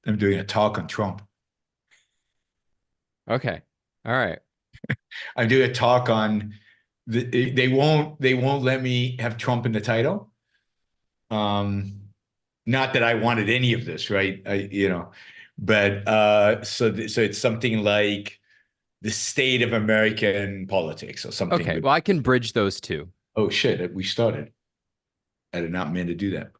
I'm doing a talk on Trump. Okay. All right. I'm doing a talk on they won't let me have Trump in the title. Not that I wanted any of this, right? But so it's something like the state of American politics or something. Okay. Well, I can bridge those two. Oh shit, we started. I did not mean to do that.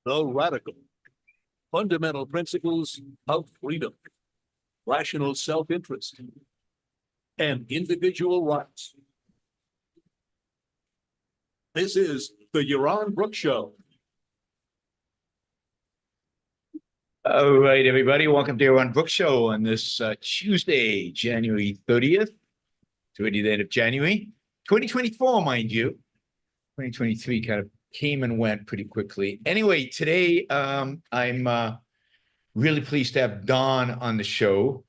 The radical fundamental principles of freedom, rational self-interest, and individual rights. This is the Yaron Brook Show. All right, everybody. Welcome to Yaron Book Show on this Tuesday, January 30th, to the end of January 2024, mind you. 2023 kind of came and went pretty quickly. Anyway, today I'm really pleased to have Don on the show,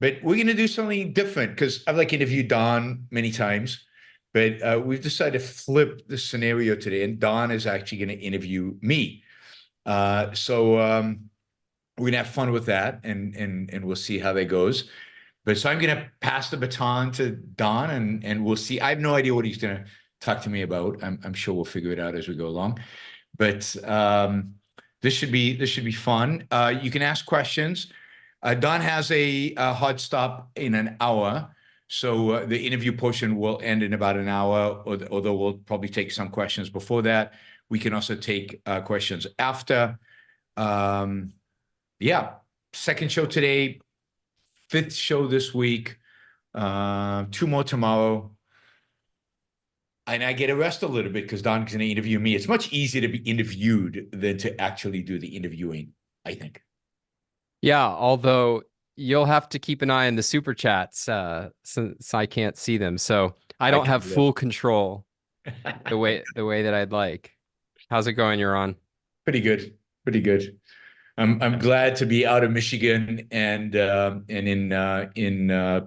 but we're going to do something different because I've interviewed Don many times, but we've decided to flip the scenario today, and Don is actually going to interview me. So we're going to have fun with that, and we'll see how that goes. But so I'm going to pass the baton to Don, and we'll see. I have no idea what he's going to talk to me about. I'm sure we'll figure it out as we go along. But this should be fun. You can ask questions. Don has a hard stop in an hour, so the interview portion will end in about an hour. Although we'll probably take some questions before that. We can also take questions after. Yeah, second show today, fifth show this week, two more tomorrow. And I get arrested a little bit because Don's going to interview me. It's much easier to be interviewed than to actually do the interviewing, I think. Yeah. Although you'll have to keep an eye on the super chats since I can't see them. So I I don't can have do that. full control the way that I'd like. How's it going, Yaron? Pretty good. Pretty good. I'm glad to be out of Michigan and in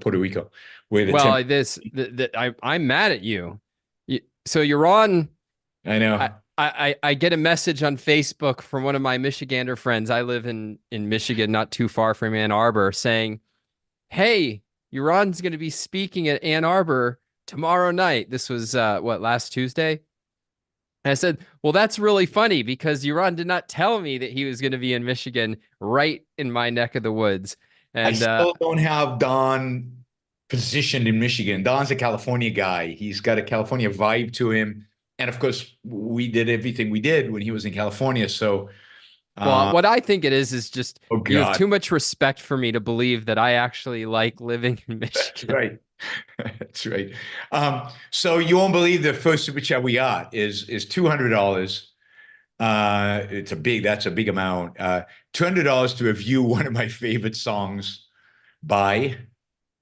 Puerto Rico, where the temp. Well, I'm mad at you. So Yaron, I I, know. I get a message on Facebook from one of my Michigander friends. I live in Michigan, not too far from Ann Arbor, saying, "Hey, Yaron's going to be speaking at Ann Arbor tomorrow night." This was last Tuesday. And I said, "Well, that's really funny because Yaron did not tell me that he was going to be in Michigan, right in my neck of the woods." I And still don't have Don positioned in Michigan. Don's a California guy. He's got a California vibe to him. And of course, we did everything we did when he was in California. So, well, uh, what I think it is just oh you have God, too much respect for me to believe that I actually like living in that's Michigan. right. That's right. So you won't believe the first super chat we got is $200. That's a big amount. $200 to review one of my favorite songs by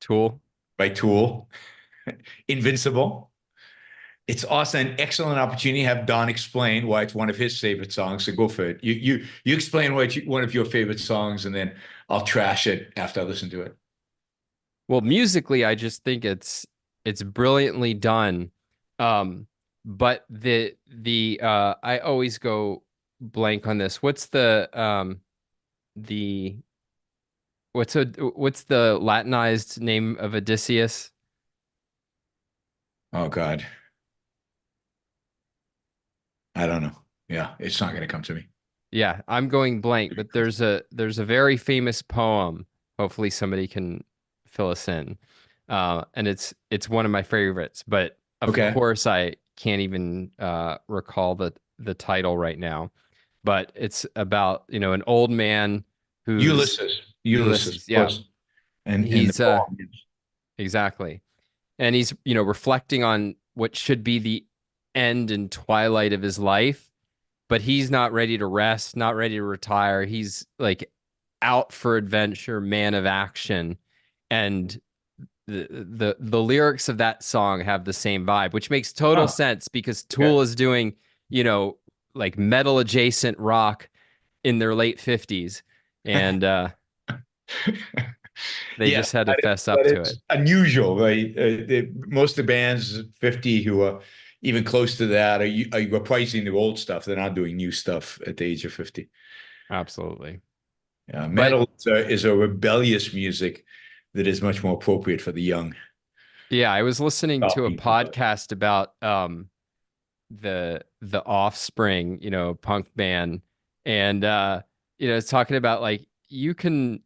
Tool. Tool, Invincible. It's also an excellent opportunity to have Don explain why it's one of his favorite songs. So go for it. You explain one of your favorite songs, and then I'll trash it after I listen to it. Well, musically, I just think it's brilliantly done. But the I always go blank on this. What's the the what's the Latinized name of Odysseus? Oh God. I don't know. Yeah, it's not going to come to me. Yeah, I'm going blank, but there's a very famous poem. Hopefully somebody can fill us in. And it's one of my favorites, but of Okay. course I can't even recall the title right now. But it's about, an old man who's Ulysses, Ulysses, of yeah. course. And the He's poem. exactly. And he's, reflecting on what should be the end and twilight of his life, but he's not ready to rest, not ready to retire. He's like out for adventure, man of action. And the lyrics of that song have the same vibe, which makes total Oh, sense because okay. Tool is doing, like metal adjacent rock in their late 50s. And they Yes, just had to fess up but to it. it's unusual, right? Most of the bands 50 who are even close to that are reprising the old stuff. They're not doing new stuff at the age of 50. Absolutely. Yeah, But metal is a rebellious music that is much more appropriate for the young. yeah, I was listening to a Talking about. podcast about the Offspring, punk band, and it's talking about like you can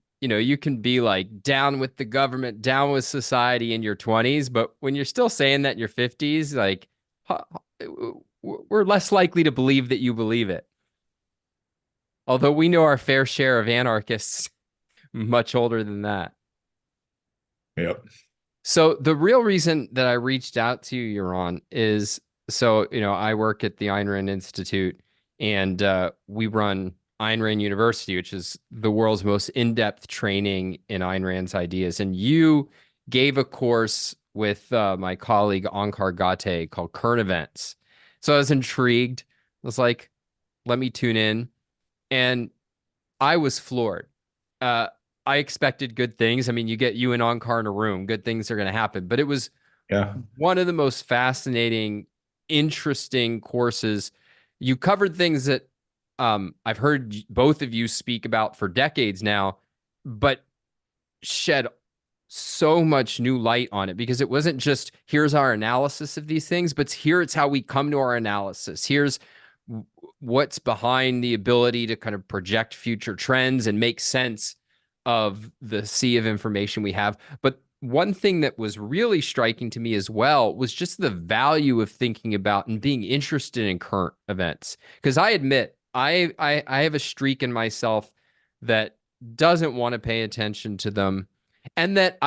be like down with the government, down with society in your 20s, but when you're still saying that in your 50s, like we're less likely to believe that you believe it. Although we know our fair share of anarchists much older than that. Yep. So the real reason that I reached out to you, Yaron, is so, I work at the Ayn Rand Institute and we run Ayn Rand University, which is the world's most in-depth training in Ayn Rand's ideas. And you gave a course with my colleague Onkar Gate called Current Events. So I was intrigued. I was like, let me tune in. And I was floored. Uh, I expected good things. I mean, you get you and Onkar in a room, good things are going to happen. But it was Yeah. one of the most fascinating, interesting courses. You covered things that I've heard both of you speak about for decades now, but shed so much new light on it because it wasn't just here's our analysis of these things, but it's how we come to our analysis. Here's what's behind the ability to kind of project future trends and make sense of the sea of information we have. But one thing that was really striking to me as well was just the value of thinking about and being interested in current events. Because I admit, I have a streak in myself that doesn't want to pay attention to them. And that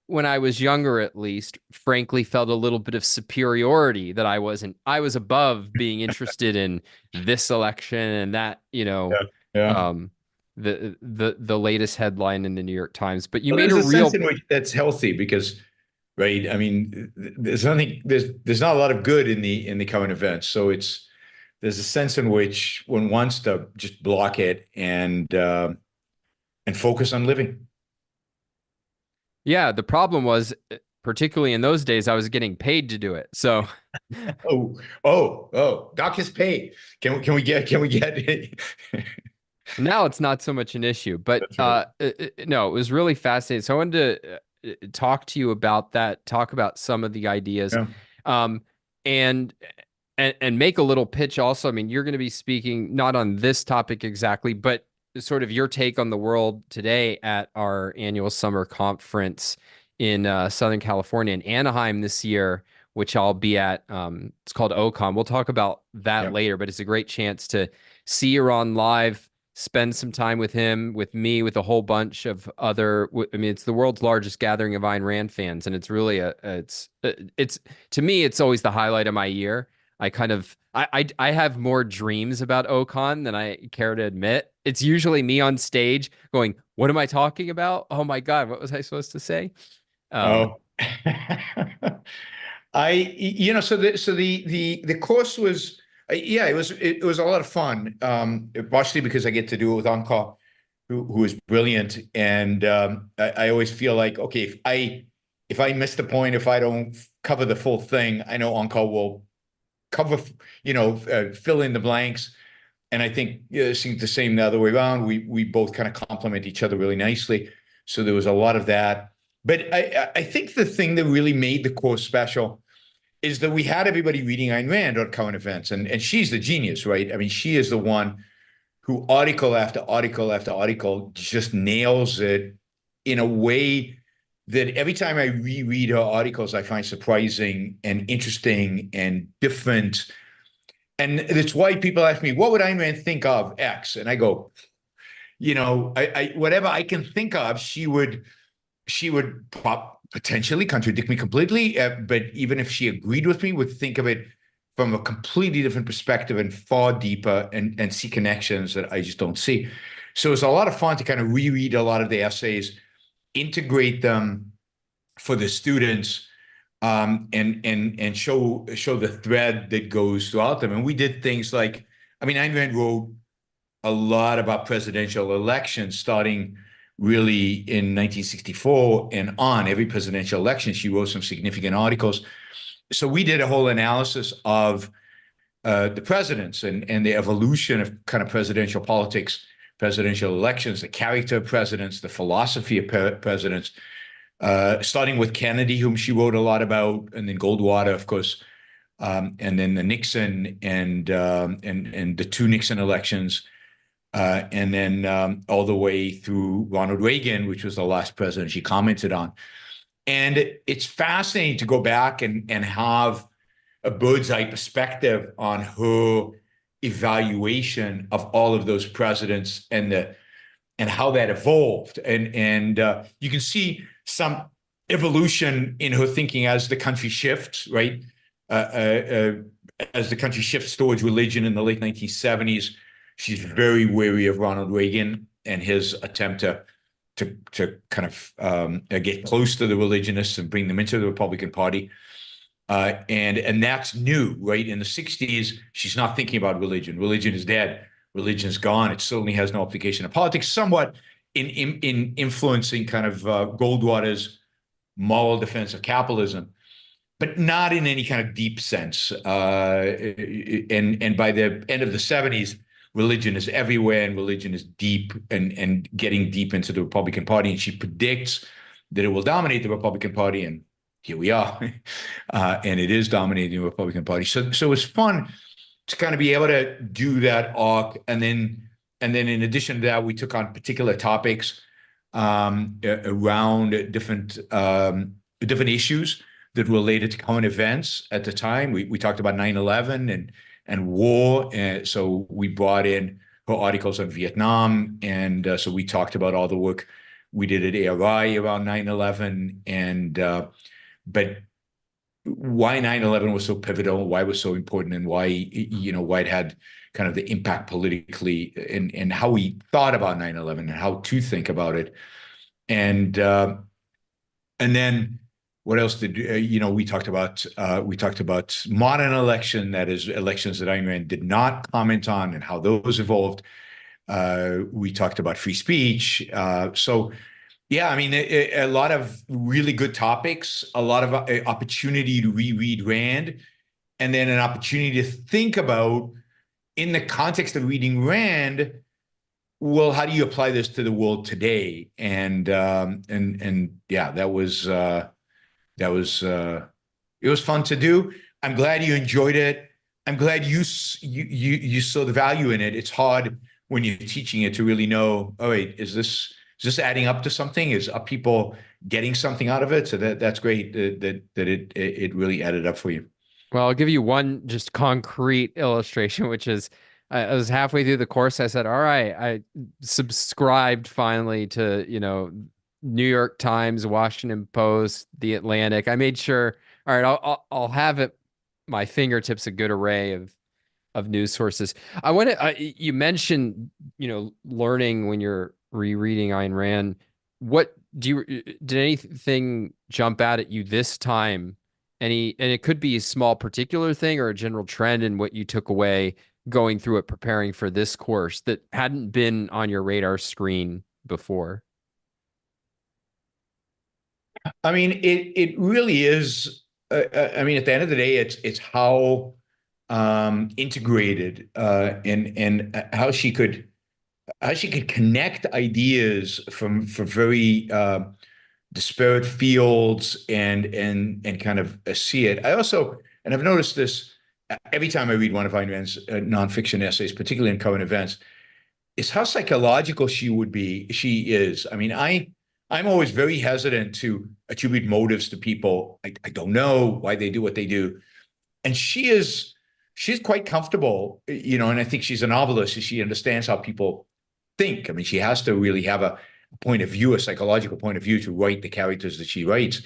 when I was younger, at least, frankly, felt a little bit of superiority that I was above being interested in this election and that, Yeah. Yeah. the latest headline in the New York Times. But you Well, made there's a a sense real, in which that's healthy because, right? I mean, there's not a lot of good in the current events. So there's a sense in which one wants to just block it and focus on living. yeah, the problem was, particularly in those days, I was getting paid to do it. So Doc is paid. Can we get now it's not so much an issue, but That's right. no, it was really fascinating. So I wanted to talk to you about that, talk about some of the ideas, Yeah. um, and and make a little pitch also. I mean, you're going to be speaking not on this topic exactly, but sort of your take on the world today at our annual summer conference in Southern California in Anaheim this year, which I'll be at. It's called OCON. We'll talk about that Yeah. later, but it's a great chance to see Yaron live, spend some time with him, with me, with a whole bunch of other. I mean, it's the world's largest gathering of Ayn Rand fans, and it's really it's to me, it's always the highlight of my year. I kind of I have more dreams about OCON than I care to admit. It's usually me on stage going, "What am I talking about? Oh my God, what was I supposed to say?" Um, Oh. So the course was yeah, it was a lot of fun. Partially because I get to do it with Anka, who is brilliant, and I always feel like, okay, if I miss the point, if I don't cover the full thing, I know Anka will cover, fill in the blanks. And I think seeing the same the other way around, we both kind of complement each other really nicely. So there was a lot of that. But I think the thing that really made the course special is that we had everybody reading Ayn Rand on current events, and she's the genius, right? I mean, she is the one who article after article after article just nails it in a way that every time I reread her articles, I find surprising and interesting and different. And that's why people ask me, what would Ayn Rand think of X? And I go, whatever I can think of, she would potentially contradict me completely. But even if she agreed with me, would think of it from a completely different perspective and far deeper and see connections that I just don't see. So it's a lot of fun to kind of reread a lot of the essays, integrate them for the students, and show the thread that goes throughout them. And we did things like, I mean, Ayn Rand wrote a lot about presidential elections starting really in 1964 and on. Every presidential election, she wrote some significant articles. So we did a whole analysis of the presidents and the evolution of kind of presidential politics, presidential elections, the character of presidents, the philosophy of presidents, starting with Kennedy, whom she wrote a lot about, and then Goldwater, of course, and then the Nixon and the two Nixon elections, and then all the way through Ronald Reagan, which was the last president she commented on. And it's fascinating to go back and have a bird's eye perspective on her evaluation of all of those presidents and how that evolved. And you can see some evolution in her thinking as the country shifts, right? As the country shifts towards religion in the late 1970s, she's very wary of Ronald Reagan and his attempt to kind of get close to the religionists and bring them into the Republican Party. And that's new, right? In the 60s, she's not thinking about religion. Religion is dead. Religion is gone. It certainly has no application to politics, somewhat in influencing kind of Goldwater's moral defense of capitalism, but not in any kind of deep sense. And by the end of the 70s, religion is everywhere, and religion is deep and getting deep into the Republican Party. And she predicts that it will dominate the Republican Party, and here we are. And it is dominating the Republican Party. So it's fun to kind of be able to do that arc, and then in addition to that, we took on particular topics around different issues that related to current events at the time. We talked about 9/11 and war. And so we brought in her articles on Vietnam. And so we talked about all the work we did at ARI around 9/11. And, but why 9/11 was so pivotal, why it was so important, and why it had kind of the impact politically, and how we thought about 9/11 and how to think about it. And then what else did we talked about modern election, that is elections that Ayn Rand did not comment on and how those evolved. We talked about free speech. So yeah, I mean, a lot of really good topics, a lot of opportunity to reread Rand, and then an opportunity to think about, in the context of reading Rand, well, how do you apply this to the world today? And yeah, it was fun to do. I'm glad you enjoyed it. I'm glad you saw the value in it. It's hard when you're teaching it to really know, oh wait, is this adding up to something? Are people getting something out of it? So that's great that it really added up for you. Well, I'll give you one just concrete illustration, which is I was halfway through the course. I said, all right, I subscribed finally to, New York Times, Washington Post, The Atlantic. I made sure, all right, I'll have at my fingertips a good array of news sources. I want to, you mentioned, learning when you're rereading Ayn Rand. What did anything jump out at you this time? And it could be a small particular thing or a general trend in what you took away going through it, preparing for this course, that hadn't been on your radar screen before. I mean, it really is. I mean, at the end of the day, it's how integrated, and how she could connect ideas from very disparate fields and kind of see it. I also, and I've noticed this every time I read one of Ayn Rand's nonfiction essays, particularly in current events, is how psychological she is. I mean, I'm always very hesitant to attribute motives to people. I don't know why they do what they do. And she's quite comfortable, and I think she's a novelist, so she understands how people think. I mean, she has to really have a point of view, a psychological point of view to write the characters that she writes.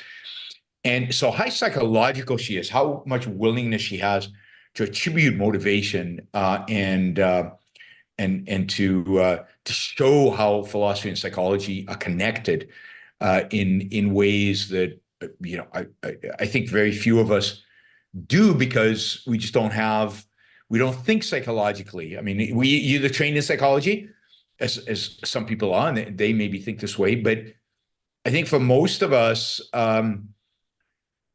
And so how psychological she is, how much willingness she has to attribute motivation, and to show how philosophy and psychology are connected in ways that I think very few of us do, because we don't think psychologically. I mean, we either trained in psychology, as some people are, and they maybe think this way, but I think for most of us, for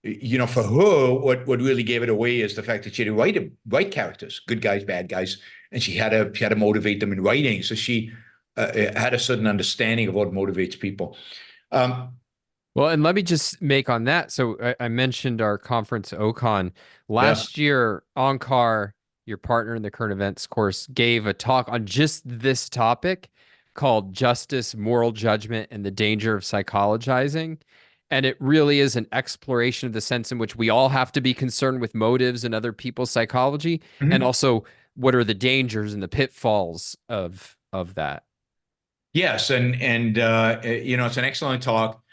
her, what really gave it away is the fact that she had to write characters, good guys, bad guys, and she had to motivate them in writing. So she had a certain understanding of what motivates people. Well, and let me just make on that. So I mentioned our conference OCON last year. Onkar, your partner in the current events course, gave a talk on just this topic called Justice, Moral Judgment, and the Danger of Psychologizing. And it really is an exploration of the sense in which we all have to be concerned with motives and other people's psychology, and also what are the dangers and the pitfalls of that. Yes, and it's an excellent talk,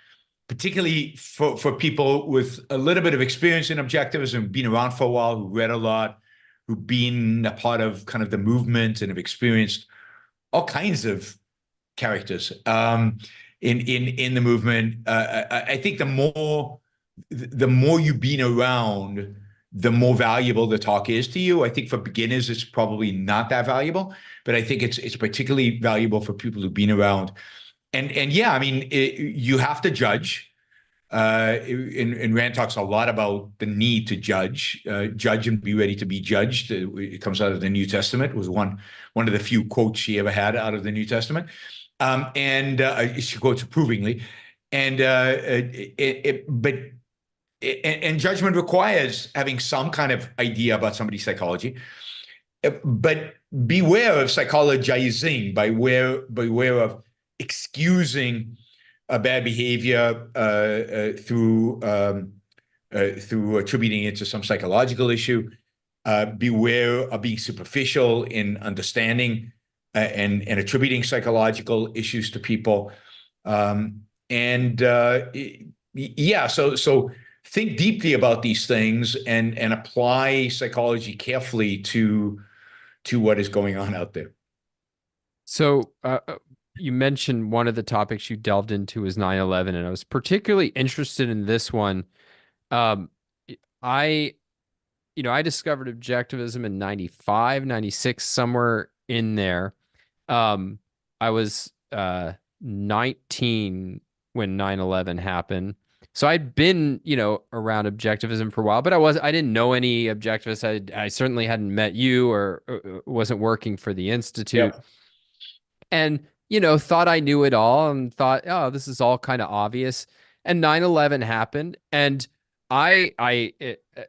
particularly for people with a little bit of experience in objectivism, been around for a while, who read a lot, who've been a part of kind of the movement and have experienced all kinds of characters in the movement. I think the more you've been around, the more valuable the talk is to you. I think for beginners, it's probably not that valuable, but I think it's particularly valuable for people who've been around. And yeah, I mean, you have to judge. And Rand talks a lot about the need to judge and be ready to be judged. It comes out of the New Testament. It was one of the few quotes she ever had out of the New Testament. And she quotes approvingly. And judgment requires having some kind of idea about somebody's psychology. But beware of psychologizing, beware of excusing a bad behavior through attributing it to some psychological issue. Beware of being superficial in understanding and attributing psychological issues to people. So think deeply about these things and apply psychology carefully to what is going on out there. So you mentioned one of the topics you delved into was 9/11, and I was particularly interested in this one. I discovered objectivism in 95, 96, somewhere in there. I was 19 when 9/11 happened. So I'd been, around objectivism for a while, but I didn't know any objectivists. I certainly hadn't met you or wasn't working for the Institute. Yeah. And, thought I knew it all and thought, oh, this is all kind of obvious. And 9/11 happened. And I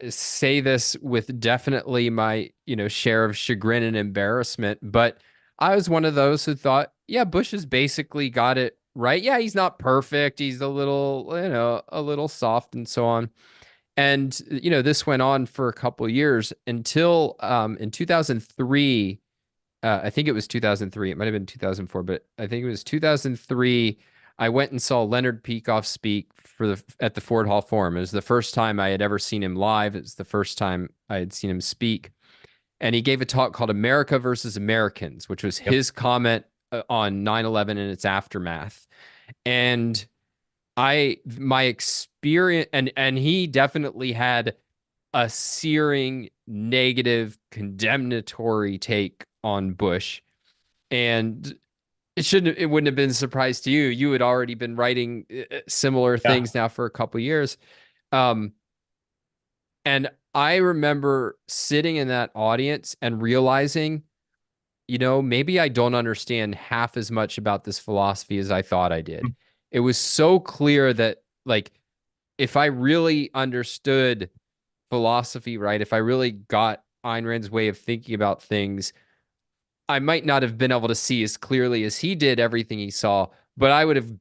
say this with definitely my, share of chagrin and embarrassment, but I was one of those who thought, yeah, Bush has basically got it right. Yeah, he's not perfect. He's a little soft and so on. And, this went on for a couple of years until in 2003, I think it was 2003. It might have been 2004, but I think it was 2003. I went and saw Leonard Peikoff speak at the Ford Hall Forum. It was the first time I had ever seen him live. It was the first time I had seen him speak. And he gave a talk called America versus Americans, which was his comment on 9/11 and its aftermath. And my experience, and he definitely had a searing, negative, condemnatory take on Bush. And it wouldn't have been a surprise to you. You had already been writing similar things now for a couple of years. And I remember sitting in that audience and realizing, maybe I don't understand half as much about this philosophy as I thought I did. It was so clear that, like, if I really understood philosophy right, if I really got Ayn Rand's way of thinking about things, I might not have been able to see as clearly as he did everything he saw, but I would have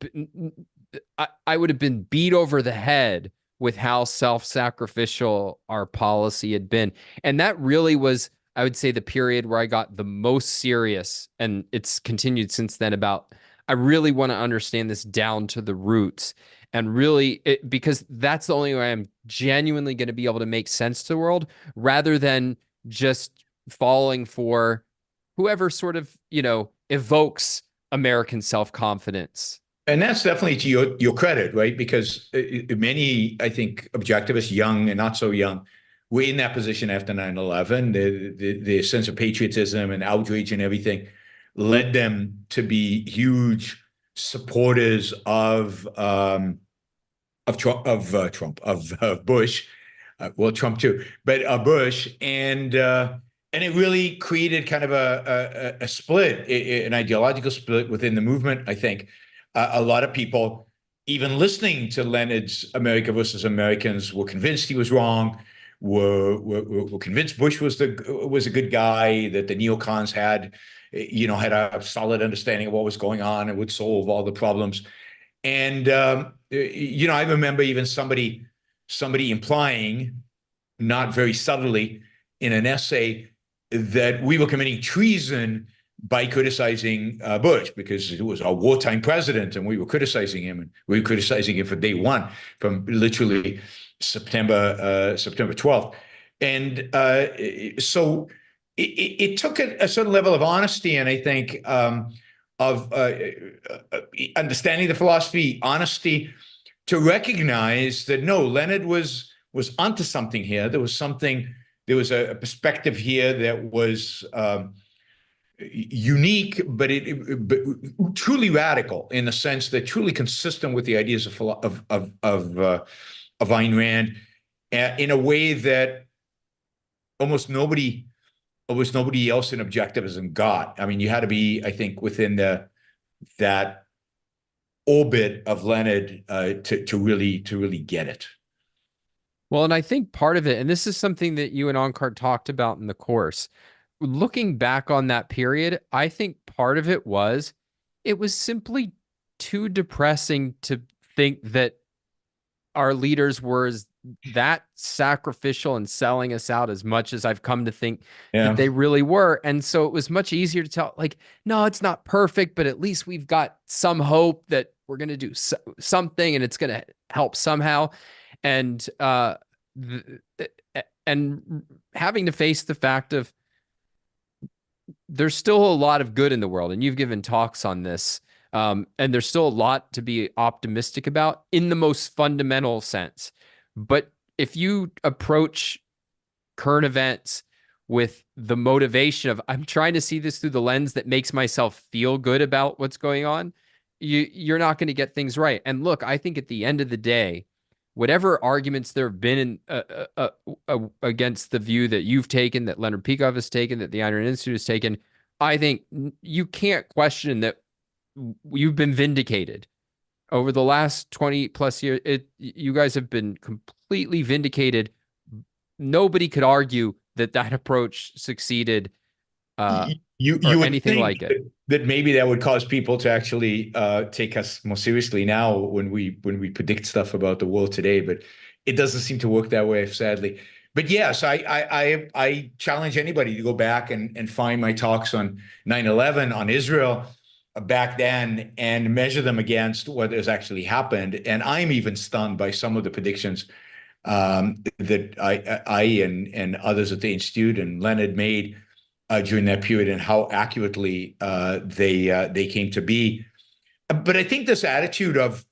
been beat over the head with how self-sacrificial our policy had been. And that really was, I would say, the period where I got the most serious, and it's continued since then, about I really want to understand this down to the roots. And really, because that's the only way I'm genuinely going to be able to make sense to the world, rather than just falling for whoever sort of, evokes American self-confidence. And that's definitely to your credit, right? Because many, I think, objectivists, young and not so young, were in that position after 9/11. The sense of patriotism and outrage and everything led them to be huge supporters of Bush, well, Trump too, but Bush, and it really created kind of a split, an ideological split within the movement. I think a lot of people, even listening to Leonard's America versus Americans, were convinced he was wrong. Were convinced Bush was a good guy, that the neocons had a solid understanding of what was going on and would solve all the problems. And I remember even somebody implying, not very subtly, in an essay, that we were committing treason by criticizing Bush, because he was our wartime president, and we were criticizing him, and we were criticizing him for day one, from literally September 12th. And so it took a certain level of honesty, and I think of understanding the philosophy, honesty, to recognize that no, Leonard was onto something here. There was a perspective here that was unique, but truly radical, in the sense that truly consistent with the ideas of Ayn Rand, in a way that almost nobody else in objectivism got. I mean, you had to be, I think, within that orbit of Leonard to really get it. Well, and I think part of it, and this is something that you and Onkar talked about in the course, looking back on that period, I think part of it was simply too depressing to think that our leaders were that sacrificial and selling us out as much as I've come to think that they really were. And so it was much easier to tell, like, no, it's not perfect, but at least we've got some hope that we're going to do something and it's going to help somehow. And having to face the fact of there's still a lot of good in the world, and you've given talks on this, and there's still a lot to be optimistic about in the most fundamental sense. But if you approach current events with the motivation of, I'm trying to see this through the lens that makes myself feel good about what's going on, you're not going to get things right. And look, I think at the end of the day, whatever arguments there have been against the view that you've taken, that Leonard Peikoff has taken, that the Ayn Rand Institute has taken, I think you can't question that you've been vindicated. Over the last 20 plus years, you guys have been completely vindicated. Nobody could argue that approach succeeded. You or would anything think like it. that maybe that would cause people to actually take us more seriously now when we predict stuff about the world today, but it doesn't seem to work that way, sadly. But yes, I challenge anybody to go back and find my talks on 9/11, on Israel back then, and measure them against what has actually happened. And I'm even stunned by some of the predictions that I and others at the Institute and Leonard made during that period, and how accurately they came to be. But I think this attitude of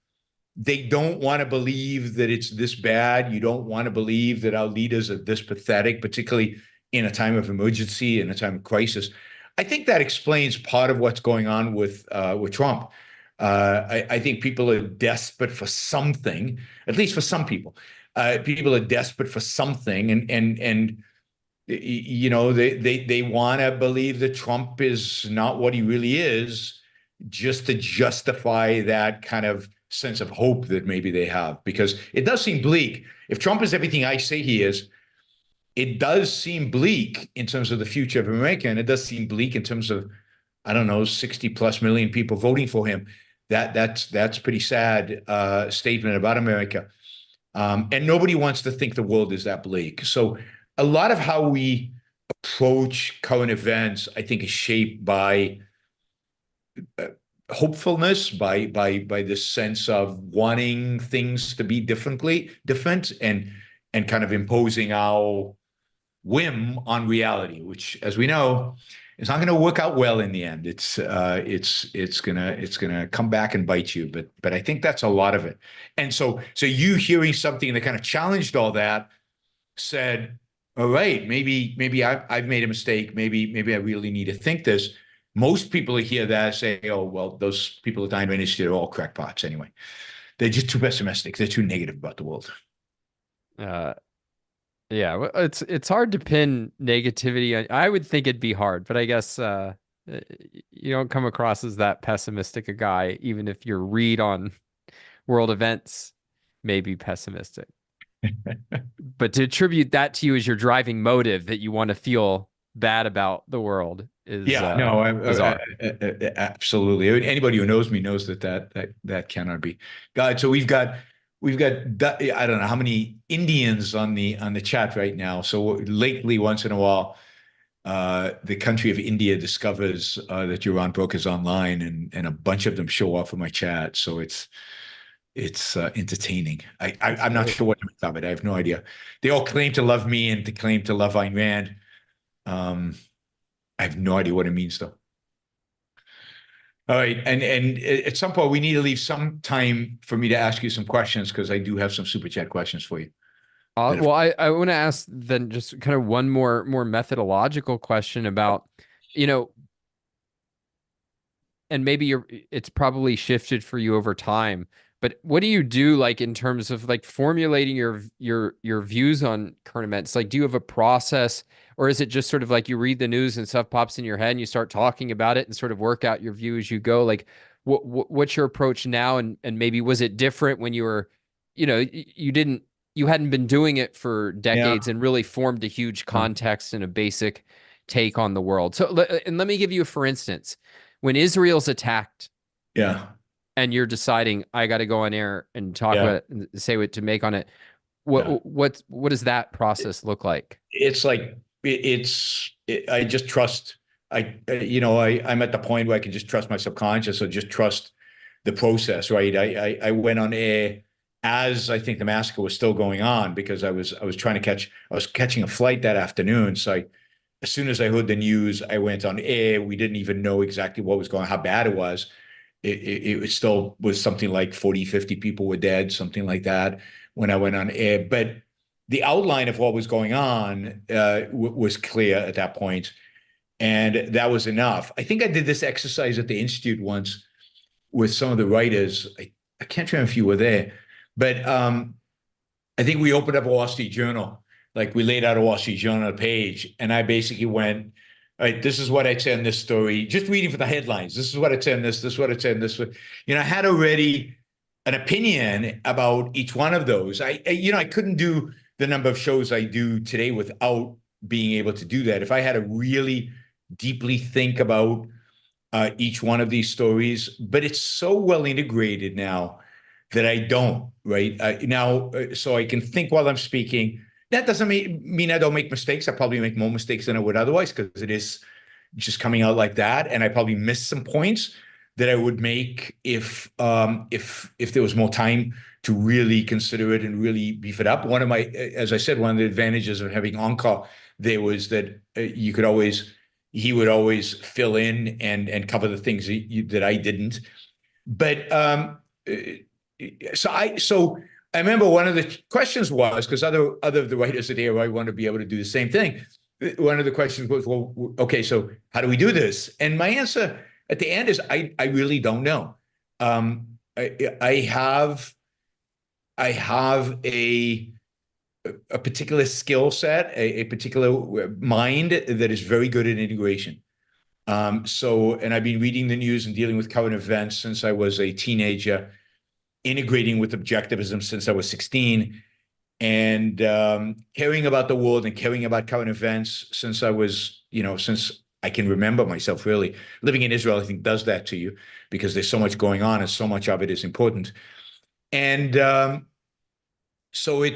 they don't want to believe that it's this bad. You don't want to believe that our leaders are this pathetic, particularly in a time of emergency, in a time of crisis. I think that explains part of what's going on with Trump. I think people are desperate for something, at least for some people. People are desperate for something, and you know, they want to believe that Trump is not what he really is, just to justify that kind of sense of hope that maybe they have, because it does seem bleak. If Trump is everything I say he is, it does seem bleak in terms of the future of America, and it does seem bleak in terms of, I don't know, 60 plus million people voting for him. That's pretty sad statement about America. And nobody wants to think the world is that bleak. So a lot of how we approach current events, I think, is shaped by hopefulness, by this sense of wanting things to be different, and kind of imposing our whim on reality, which, as we know, is not going to work out well in the end. It's gonna come back and bite you. But I think that's a lot of it. And so you hearing something that kind of challenged all that, said, all right, maybe I've made a mistake. Maybe I really need to think this. Most people who hear that say, oh, well, those people at Ayn Rand Institute are all crackpots anyway. They're just too pessimistic. They're too negative about the world. Yeah, it's hard to pin negativity. I would think it'd be hard, but I guess you don't come across as that pessimistic a guy, even if your read on world events may be pessimistic. But to attribute that to you as your driving motive, that you want to feel bad about the world, is bizarre. Absolutely. Anybody who knows me knows that cannot be. God, so we've got I don't know how many Indians on the chat right now. So lately, once in a while, the country of India discovers that Yaron Brook is online, and a bunch of them show up in my chat. So it's entertaining. I'm not sure what to make of it. I have no idea. They all claim to love me and to claim to love Ayn Rand. I have no idea what it means, though. All right, and at some point we need to leave some time for me to ask you some questions, because I do have some super chat questions for you. Well, I want to ask then just kind of one more methodological question about, and maybe it's probably shifted for you over time, but what do you do, like, in terms of like formulating your views on current events? Like, do you have a process, or is it just sort of like you read the news and stuff pops in your head and you start talking about it and sort of work out your view as you go? Like, what's your approach now? And maybe was it different when you were, you hadn't been doing it for decades and really formed a huge context and a basic take on the world? So, and let me give you for instance, when Israel's attacked, and you're deciding, I got to go on air and talk about it and say what to make on it, what does that process look like? It's like, I just trust. I'm at the point where I can just trust my subconscious, or just trust the process, right? I went on air as I think the massacre was still going on, because I was catching a flight that afternoon. So as soon as I heard the news, I went on air. We didn't even know exactly what was going on, how bad it was. It still was something like 40, 50 people were dead, something like that, when I went on air. But the outline of what was going on was clear at that point, and that was enough. I think I did this exercise at the Institute once with some of the writers. I can't remember if you were there, but I think we opened up a Wall Street Journal. Like, we laid out a Wall Street Journal on a page, and I basically went, all right, this is what I'd say in this story, just reading for the headlines. This is what I'd say in this is what I'd say in this. I had already an opinion about each one of those. I couldn't do the number of shows I do today without being able to do that. If I had to really deeply think about each one of these stories, but it's so well integrated now that I don't, right? So I can think while I'm speaking. That doesn't mean I don't make mistakes. I probably make more mistakes than I would otherwise, because it is just coming out like that. And I probably missed some points that I would make if there was more time to really consider it and really beef it up. As I said, one of the advantages of having on-call there was that he would always fill in and cover the things that I didn't. But so I remember one of the questions was, because other of the writers at AOI want to be able to do the same thing. One of the questions was, well, okay, so how do we do this? And my answer at the end is, I really don't know. I have a a particular skill set, a particular mind that is very good at integration. And I've been reading the news and dealing with current events since I was a teenager, integrating with objectivism since I was 16, and caring about the world and caring about current events since I was, since I can remember myself, really. Living in Israel, I think, does that to you because there's so much going on and so much of it is important. And so I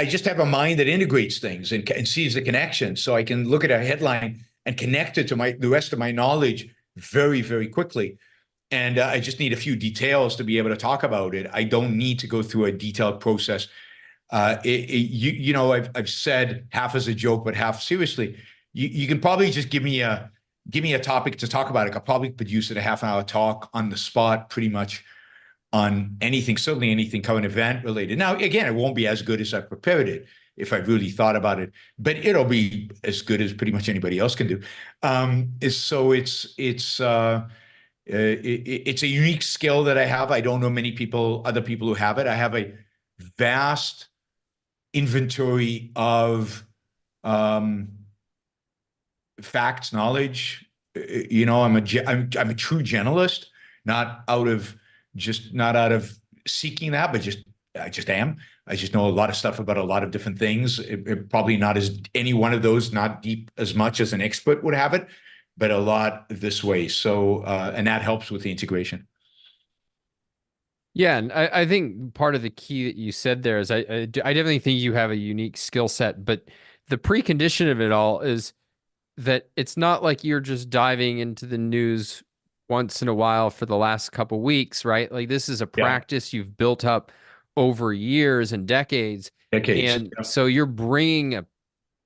just have a mind that integrates things and sees the connection. So I can look at a headline and connect it to the rest of my knowledge very, very quickly. And I just need a few details to be able to talk about it. I don't need to go through a detailed process. I've said half as a joke, but half seriously. You can probably just give me a topic to talk about. I could probably produce it a half-an-hour talk on the spot, pretty much on anything, certainly anything current event related. Now, again, it won't be as good as I've prepared it if I really thought about it, but it'll be as good as pretty much anybody else can do. It's a unique skill that I have. I don't know many other people who have it. I have a vast inventory of facts, knowledge. I'm a true generalist, not out of seeking that, but I just am. I just know a lot of stuff about a lot of different things. Probably not as any one of those, not deep as much as an expert would have it, but a lot this way. So, and that helps with the integration. Yeah, and I think part of the key that you said there is I definitely think you have a unique skill set, but the precondition of it all is that it's not like you're just diving into the news once in a while for the last couple weeks, right? Like this is a practice you've built up over years and decades. And so you're bringing a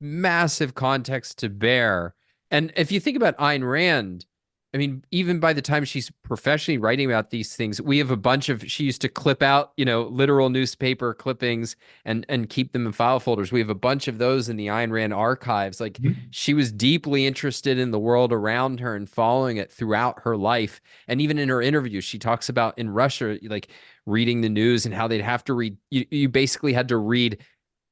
massive context to bear. And if you think about Ayn Rand, I mean, even by the time she's professionally writing about these things, we have a bunch of, she used to clip out, literal newspaper clippings and keep them in file folders. We have a bunch of those in the Ayn Rand archives. Like she was deeply interested in the world around her and following it throughout her life. And even in her interviews, she talks about in Russia, like reading the news and how they'd have to read, you basically had to read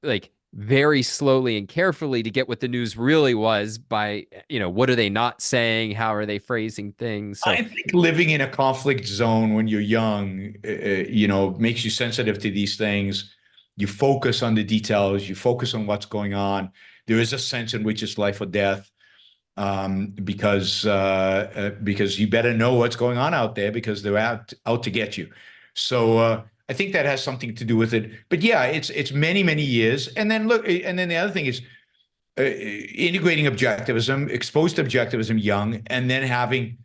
like very slowly and carefully to get what the news really was by, what are they not saying? How are they phrasing things? So, I think living in a conflict zone when you're young, makes you sensitive to these things. You focus on the details, you focus on what's going on. There is a sense in which it's life or death, because you better know what's going on out there because they're out to get you. So, I think that has something to do with it. But yeah, it's many, many years. And then the other thing is integrating objectivism, exposed to objectivism young, and then having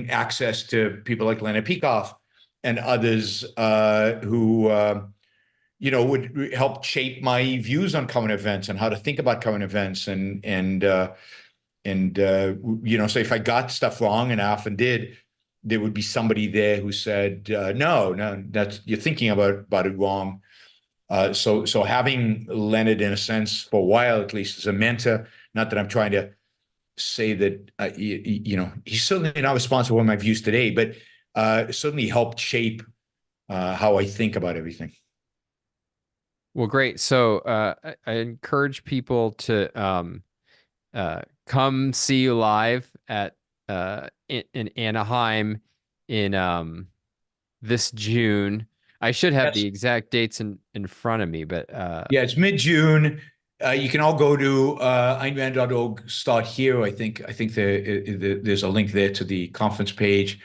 access to people like Leonard Peikoff and others who would help shape my views on current events and how to think about current events so if I got stuff wrong, and I often did, there would be somebody there who said, no, you're thinking about it wrong. So having Leonard, in a sense, for a while at least, as a mentor, not that I'm trying to say that, he's certainly not responsible for my views today, but certainly helped shape how I think about everything. Well, great. So I encourage people to come see you live at in Anaheim in this June. I should have the exact dates in front of me, but yeah, it's mid-June. You can all go to aynrand.org, start here. I think there's a link there to the conference page.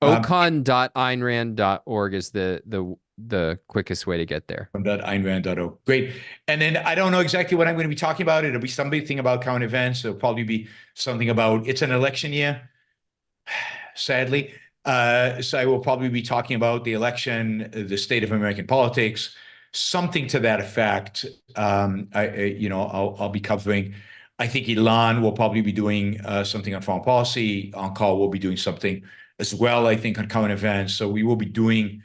OCON.aynrand.org is the quickest way to get there. Aynrand.org. Great. And then I don't know exactly what I'm going to be talking about. It'll be something about current events. It'll probably be something about, it's an election year, sadly. So I will probably be talking about the election, the state of American politics, something to that effect. I'll be covering. I think Ilan will probably be doing something on foreign policy. On-call will be doing something as well, I think, on current events. So we will be doing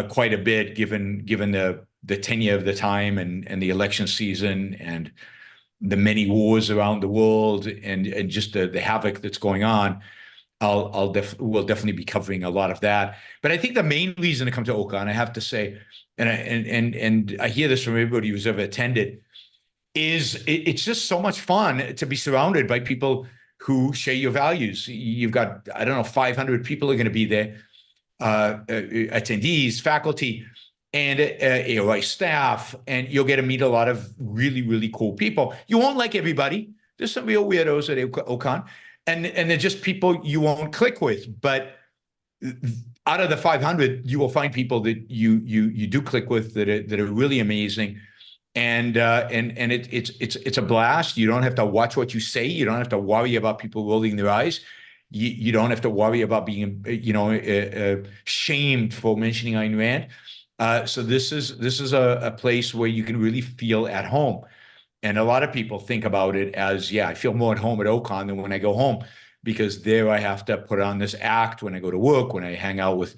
quite a bit, given the tenure of the time and the election season and the many wars around the world and just the havoc that's going on. we'll definitely be covering a lot of that. But I think the main reason to come to OCON, I have to say, and I hear this from everybody who's ever attended, is it's just so much fun to be surrounded by people who share your values. You've got, I don't know, 500 people are going to be there, attendees, faculty, and AOI staff, and you'll get to meet a lot of really, really cool people. You won't like everybody. There's some real weirdos at OCON, and they're just people you won't click with. But out of the 500, you will find people that you do click with that are really amazing. And it's a blast. You don't have to watch what you say. You don't have to worry about people rolling their eyes. You don't have to worry about being, shamed for mentioning Ayn Rand. So this is a place where you can really feel at home. And a lot of people think about it as, yeah, I feel more at home at OCON than when I go home, because there I have to put on this act when I go to work, when I hang out with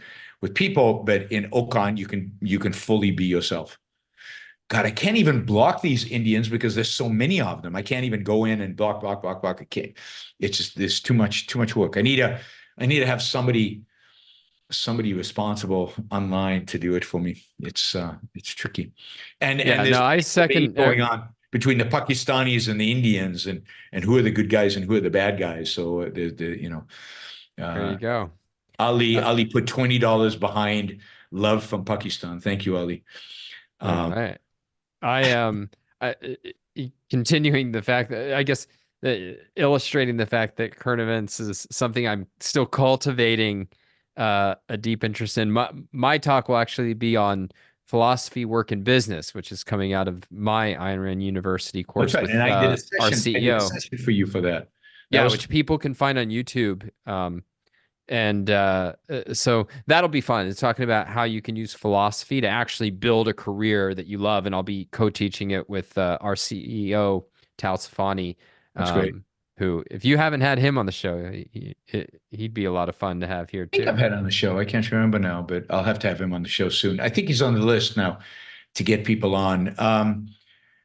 people. But in OCON, you can fully be yourself. God, I can't even block these Indians because there's so many of them. I can't even go in and block. I can't. It's just, there's too much work. I need to have somebody responsible online to do it for me. It's tricky. And there's no, I second going on between the Pakistanis and the Indians, and who are the good guys and who are the bad guys. So there you go. Ali put $20 behind love from Pakistan. Thank you, Ali. All right. Continuing the fact that, I guess, illustrating the fact that current events is something I'm still cultivating a deep interest in. My talk will actually be on philosophy, work, and business, which is coming out of my Ayn Rand University course. That's right. With And I did a our session, CEO. For you for that. Which people can find on YouTube. So that'll be fun. It's talking about how you can use philosophy to actually build a career that you love. And I'll be co-teaching it with our CEO, Tal Safani. That's great. Who, if you haven't had him on the show, he'd be a lot of fun to have here too. I think I've had on the show. I can't remember now, but I'll have to have him on the show soon. I think he's on the list now to get people on.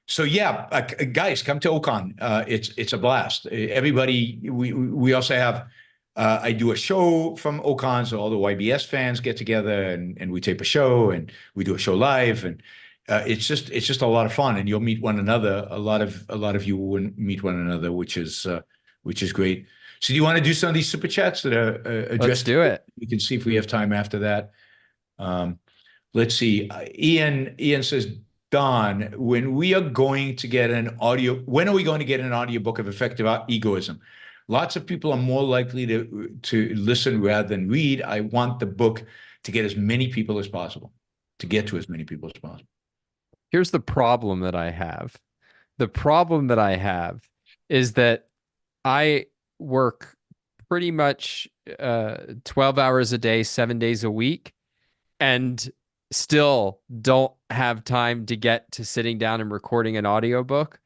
So yeah, guys, come to OCON. It's a blast. Everybody. We also have. I do a show from OCON, so all the YBS fans get together and we tape a show and we do a show live, and it's just a lot of fun, and you'll meet one another. A lot of you will meet one another, which is great. So do you want to do some of these super chats that are addressed? Let's do it. We can see if we have time after that. Let's see. Ian says, Don, when are we going to get an audiobook of Effective Egoism? Lots of people are more likely to listen rather than read. I want the book to get as many people as possible, to get to as many people as possible. Here's the problem that I have. The problem that I have is that I work pretty much 12 hours a day, 7 days a week, and still don't have time to get to sitting down and recording an audiobook.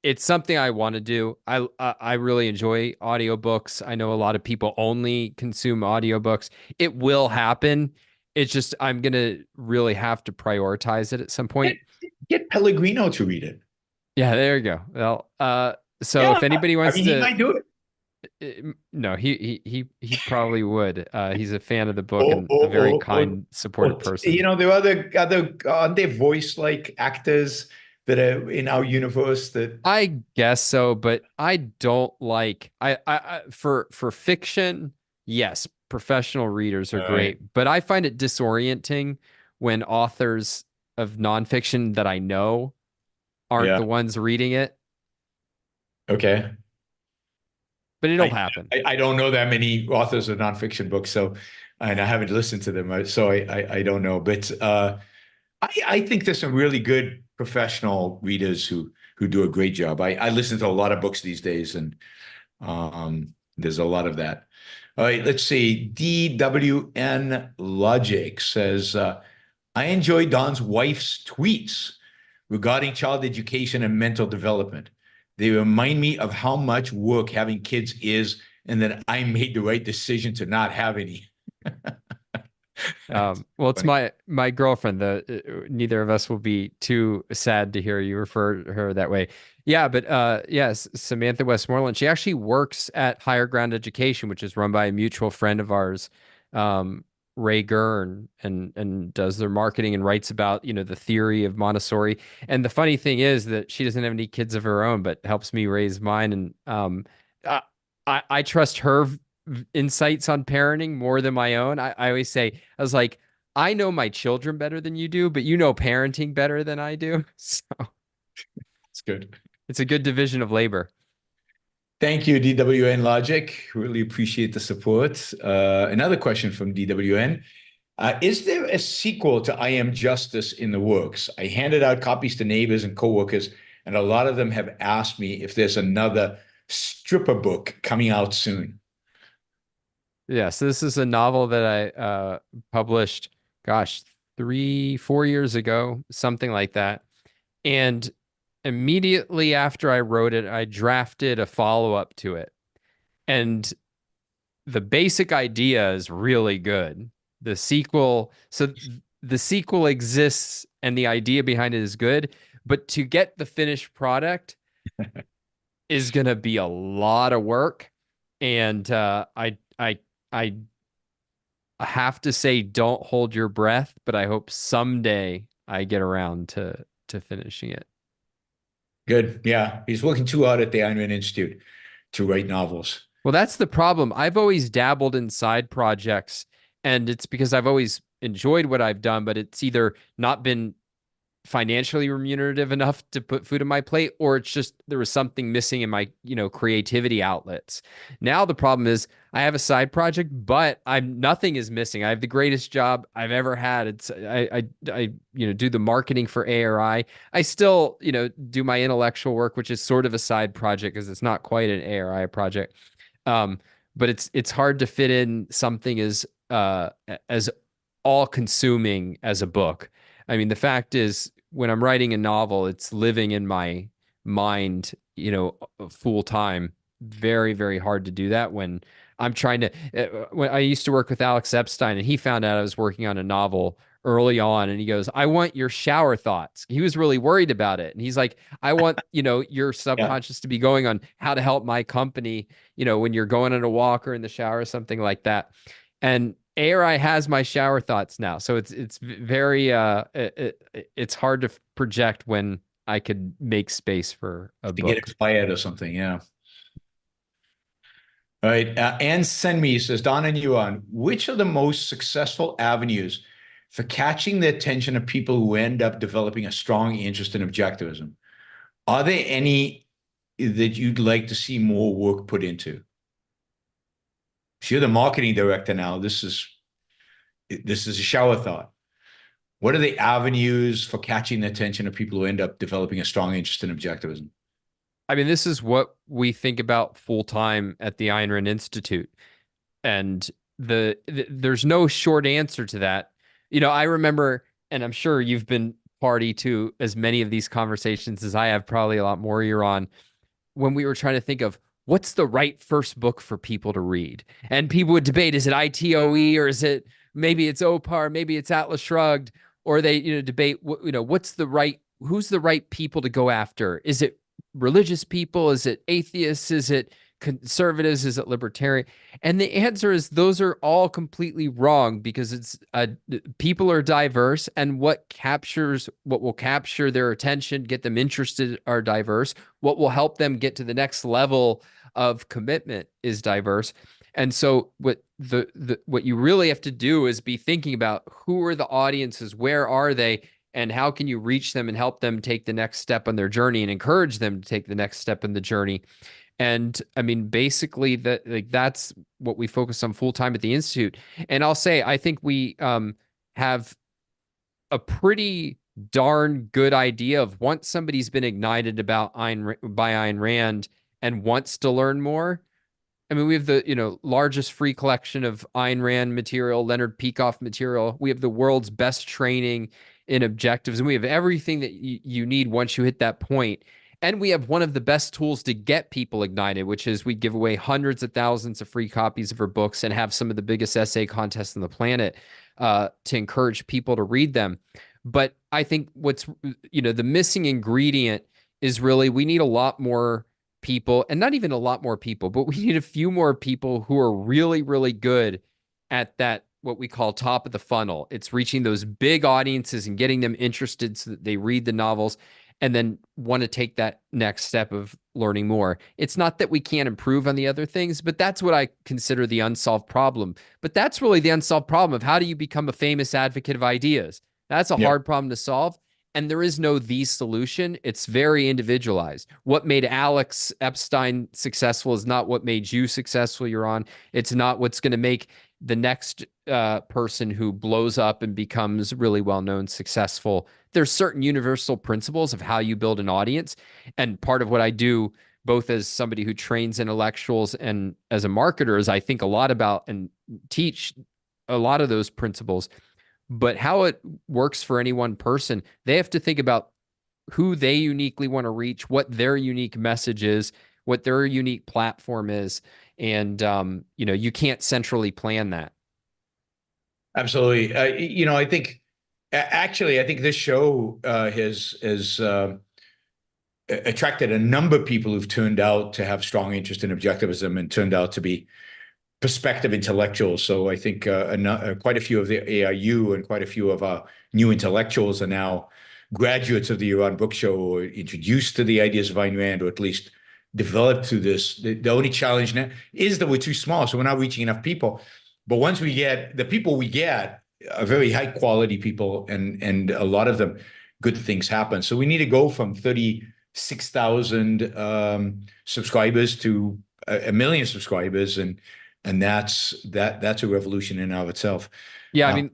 It's something I want to do. I really enjoy audiobooks. I know a lot of people only consume audiobooks. It will happen. It's just, I'm going to really have to prioritize it at some point. Get Pellegrino to read it. Yeah, there you go. Well, if anybody wants to, he might do it. No, he probably would. He's a fan of the book and a very kind, supportive person. There are aren't there voice-like actors that are in our universe that I guess so, but I don't like for fiction, yes, professional readers are great, but I find it disorienting when authors of nonfiction that I know aren't the ones reading it. Okay. But it'll happen. I don't know that many authors of nonfiction books, and I haven't listened to them, so I don't know. But I think there's some really good professional readers who do a great job. I listen to a lot of books these days, and there's a lot of that. All right, let's see. DWN Logic says, I enjoy Don's wife's tweets regarding child education and mental development. They remind me of how much work having kids is, and that I made the right decision to not have any. Well, it's my girlfriend. Neither of us will be too sad to hear you refer to her that way. Yeah, but yes, Samantha Westmoreland. She actually works at Higher Ground Education, which is run by a mutual friend of ours, Ray Gurn, and does their marketing and writes about the theory of Montessori. And the funny thing is that she doesn't have any kids of her own, but helps me raise mine. And I trust her insights on parenting more than my own. I always say, I was like, I know my children better than you do, but you know parenting better than I do. So That's good. it's a good division of labor. Thank you, DWN Logic. Really appreciate the support. Another question from DWN. Is there a sequel to I Am Justice in the works? I handed out copies to neighbors and coworkers, and a lot of them have asked me if there's another stripper book coming out soon. Yeah, so this is a novel that I published, gosh, 3-4 years ago, something like that. And immediately after I wrote it, I drafted a follow-up to it. And the basic idea is really good. The sequel exists and the idea behind it is good, but to get the finished product is going to be a lot of work. And I have to say, don't hold your breath, but I hope someday I get around to finishing it. Good. Yeah. He's working too hard at the Ayn Rand Institute to write novels. Well, that's the problem. I've always dabbled in side projects, and it's because I've always enjoyed what I've done, but it's either not been financially remunerative enough to put food on my plate, or it's just there was something missing in my creativity outlets. Now the problem is I have a side project, but nothing is missing. I have the greatest job I've ever had. It's I do the marketing for ARI. I still do my intellectual work, which is sort of a side project because it's not quite an ARI project. But it's hard to fit in something as all consuming as a book. I mean, the fact is, when I'm writing a novel, it's living in my mind, full time. Very, very hard to do that when I'm trying to. When I used to work with Alex Epstein, and he found out I was working on a novel early on, and he goes, "I want your shower thoughts." He was really worried about it, and he's like, "I want your subconscious to be going on how to help my company, when you're going on a walk or in the shower or something like that." And ARI has my shower thoughts now, so it's very it's hard to project when I could make space for a To book. get expired or something. Yeah. All right. Ann Senmi says, Don and Yaron, which are the most successful avenues for catching the attention of people who end up developing a strong interest in objectivism? Are there any that you'd like to see more work put into? So you're the marketing director now. This is a shower thought. What are the avenues for catching the attention of people who end up developing a strong interest in objectivism? I mean, this is what we think about full time at the Ayn Rand Institute. And there's no short answer to that. I remember, and I'm sure you've been party to as many of these conversations as I have, probably a lot more you're on, when we were trying to think of what's the right first book for people to read. And people would debate, is it ITOE or is it, maybe it's OPAR, maybe it's Atlas Shrugged, or they debate, who's the right people to go after? Is it religious people? Is it atheists? Is it conservatives? Is it libertarian? And the answer is those are all completely wrong, because it's people are diverse, and what will capture their attention, get them interested, are diverse. What will help them get to the next level of commitment is diverse. And so what you really have to do is be thinking about who are the audiences, where are they, and how can you reach them and help them take the next step on their journey and encourage them to take the next step in the journey. And I mean, basically that's what we focus on full time at the Institute. And I'll say, I think we have a pretty darn good idea of once somebody's been ignited by Ayn Rand and wants to learn more. I mean, we have the largest free collection of Ayn Rand material, Leonard Peikoff material. We have the world's best training in objectives, and we have everything that you need once you hit that point. And we have one of the best tools to get people ignited, which is we give away hundreds of thousands of free copies of our books and have some of the biggest essay contests on the planet to encourage people to read them. But I think what's, the missing ingredient is really we need a lot more people, and not even a lot more people, but we need a few more people who are really, really good at that, what we call top of the funnel. It's reaching those big audiences and getting them interested so that they read the novels and then want to take that next step of learning more. It's not that we can't improve on the other things, but that's what I consider the unsolved problem. But that's really the unsolved problem of how do you become a famous advocate of ideas? That's a hard problem to solve. And there is no the solution. It's very individualized. What made Alex Epstein successful is not what made you successful, Yaron. It's not what's going to make the next person who blows up and becomes really well-known successful. There's certain universal principles of how you build an audience. And part of what I do, both as somebody who trains intellectuals and as a marketer, is I think a lot about and teach a lot of those principles. But how it works for any one person, they have to think about who they uniquely want to reach, what their unique message is, what their unique platform is. And, you can't centrally plan that. Absolutely. I think actually, I think this show has attracted a number of people who've turned out to have strong interest in objectivism and turned out to be perspective intellectuals. So I think quite a few of the AIU and quite a few of our new intellectuals are now graduates of the Yaron Book Show, or introduced to the ideas of Ayn Rand, or at least developed through this. The only challenge now is that we're too small, so we're not reaching enough people. But once we get the people we get are very high quality people, and a lot of them, good things happen. So we need to go from 36,000 subscribers to a million subscribers, and that's a revolution in and of itself. Yeah, I mean,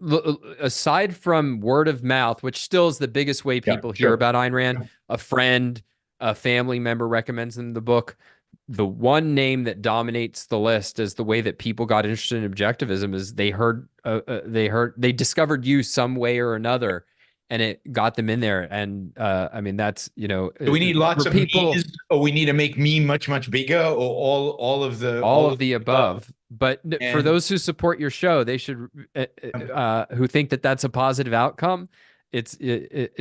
aside from word of mouth, which still is the biggest way people hear about Ayn Rand, a friend, a family member recommends them the book. The one name that dominates the list as the way that people got interested in objectivism is they discovered you some way or another, and it got them in there. And I mean, that's, do we need lots of people, or we need to make me much, much bigger, or all of the above. But for those who support your show, they should, who think that that's a positive outcome, it's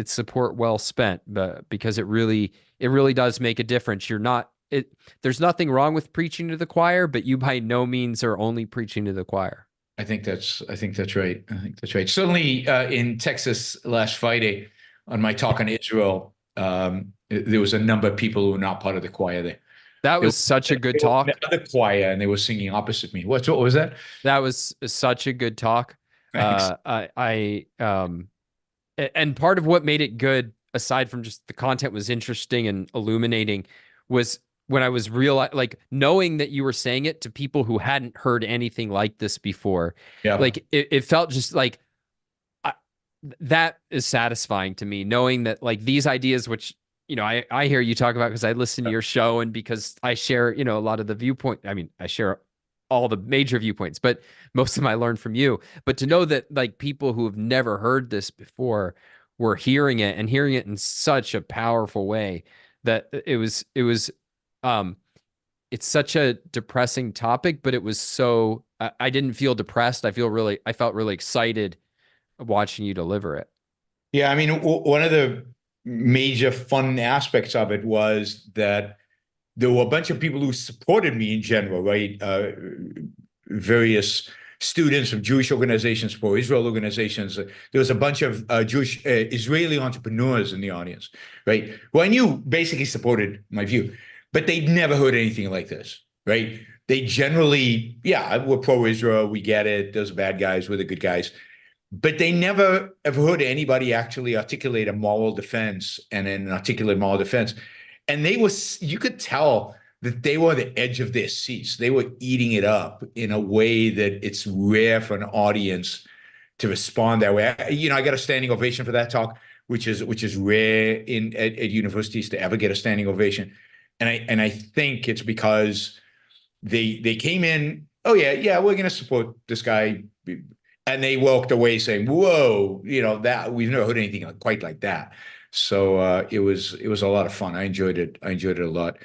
support well spent, but because it really does make a difference. There's nothing wrong with preaching to the choir, but you by no means are only preaching to the choir. I think that's right. Certainly in Texas last Friday on my talk on Israel, there was a number of people who were not part of the choir there. That was such a good talk. The choir, and they were singing opposite me. What was that? That was such a good talk. Thanks. And part of what made it good, aside from just the content was interesting and illuminating, was when I was knowing that you were saying it to people who hadn't heard anything like this before. Yeah. Like it felt just like that is satisfying to me, knowing that like these ideas, which, I hear you talk about because I listen to your show and because I share, a lot of the viewpoint. I mean, I share all the major viewpoints, but most of them I learned from you. But to know that like people who have never heard this before were hearing it and hearing it in such a powerful way that it's such a depressing topic, but it was so, I didn't feel depressed. I felt really excited watching you deliver it. Yeah. I mean, one of the major fun aspects of it was that there were a bunch of people who supported me in general, right? Various students from Jewish organizations, pro-Israel organizations. There was a bunch of Jewish Israeli entrepreneurs in the audience, right? Who I knew basically supported my view, but they'd never heard anything like this, right? They generally, we're pro-Israel, we get it, those are bad guys, we're the good guys. But they never have heard anybody actually articulate a moral defense and an articulate moral defense. And you could tell that they were on the edge of their seats. They were eating it up in a way that it's rare for an audience to respond that way. I got a standing ovation for that talk, which is rare at universities to ever get a standing ovation. And I think it's because they came in, we're going to support this guy. And they walked away saying, whoa, that we've never heard anything quite like that. So it was a lot of fun. I enjoyed it. I enjoyed it a lot.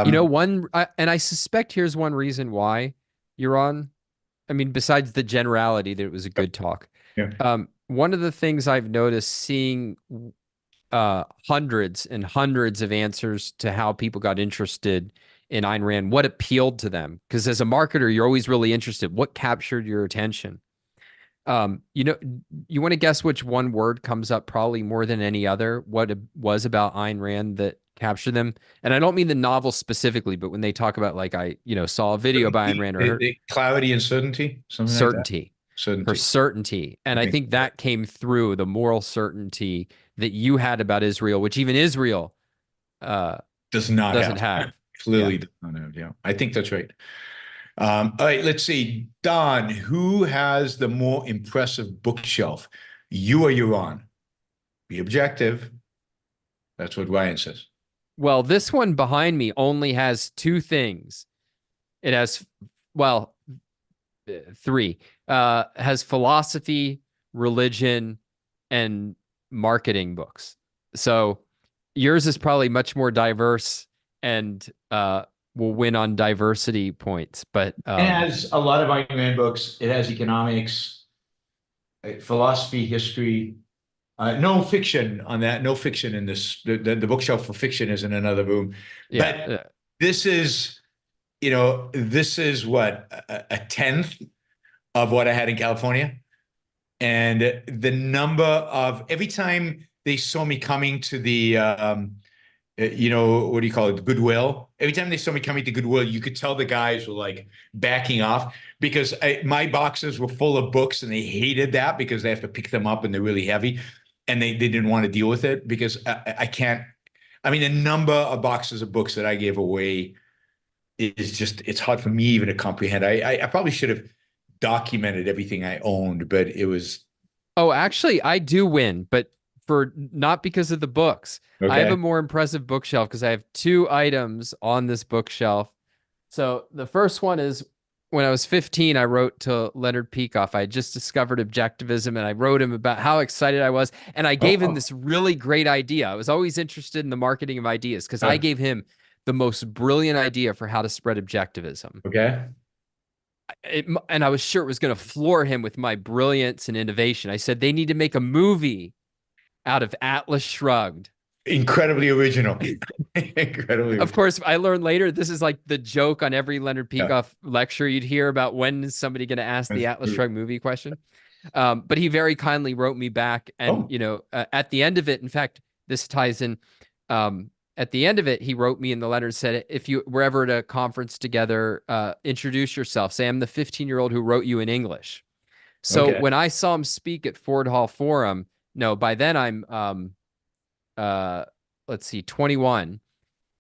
You know, and I suspect here's one reason why you're on. I mean, besides the generality that it was a good talk. Yeah. One of the things I've noticed seeing hundreds and hundreds of answers to how people got interested in Ayn Rand, what appealed to them. Because as a marketer, you're always really interested. What captured your attention? You know, you want to guess which one word comes up probably more than any other? What it was about Ayn Rand that captured them? And I don't mean the novel specifically, but when they talk about like saw a video by Ayn Rand or her Clarity and certainty, something like that. certainty. Certainty. Her certainty. And I think that came through the moral certainty that you had about Israel, which even Israel does not doesn't have. Clearly does not have. Yeah, I think that's right. All right, let's see. Don, who has the more impressive bookshelf? You or Yaron? Be objective. That's what Ryan says. Well, this one behind me only has two things. It has, well, three. Has philosophy, religion, and marketing books. So yours is probably much more diverse and will win on diversity points. But it has a lot of Ayn Rand books. It has economics, philosophy, history. No fiction on that. No fiction in this. The bookshelf for fiction is in another room. yeah, But this is, this is what, a tenth of what I had in California. And the number of, every time they saw me coming to the, what do you call it? Goodwill. Every time they saw me coming to Goodwill, you could tell the guys were like backing off because my boxes were full of books and they hated that because they have to pick them up and they're really heavy. And they didn't want to deal with it because I can't, I mean, the number of boxes of books that I gave away is just, it's hard for me even to comprehend. I probably should have documented everything I owned, but it was. Oh, actually, I do win, but for not because of the books. Okay. I have a more impressive bookshelf because I have two items on this bookshelf. So the first one is when I was 15, I wrote to Leonard Peikoff. I had just discovered Objectivism, and I wrote him about how excited I was. And I gave him this really great idea. I was always interested in the marketing of ideas because I gave him the most brilliant idea for how to spread Objectivism. Okay. And I was sure it was going to floor him with my brilliance and innovation. I said, they need to make a movie out of Atlas Shrugged. Incredibly original. Incredibly. Of course, I learned later this is like the joke on every Leonard Peikoff lecture you'd hear about when is somebody going to ask the Atlas Shrugged movie question. But he very kindly wrote me back. And, at the end of it, in fact, this ties in. At the end of it, he wrote me in the letter and said, if you were ever at a conference together, introduce yourself. Say, I'm the 15-year-old who wrote you in English. So when I saw him speak at Ford Hall Forum, by then I'm, 21.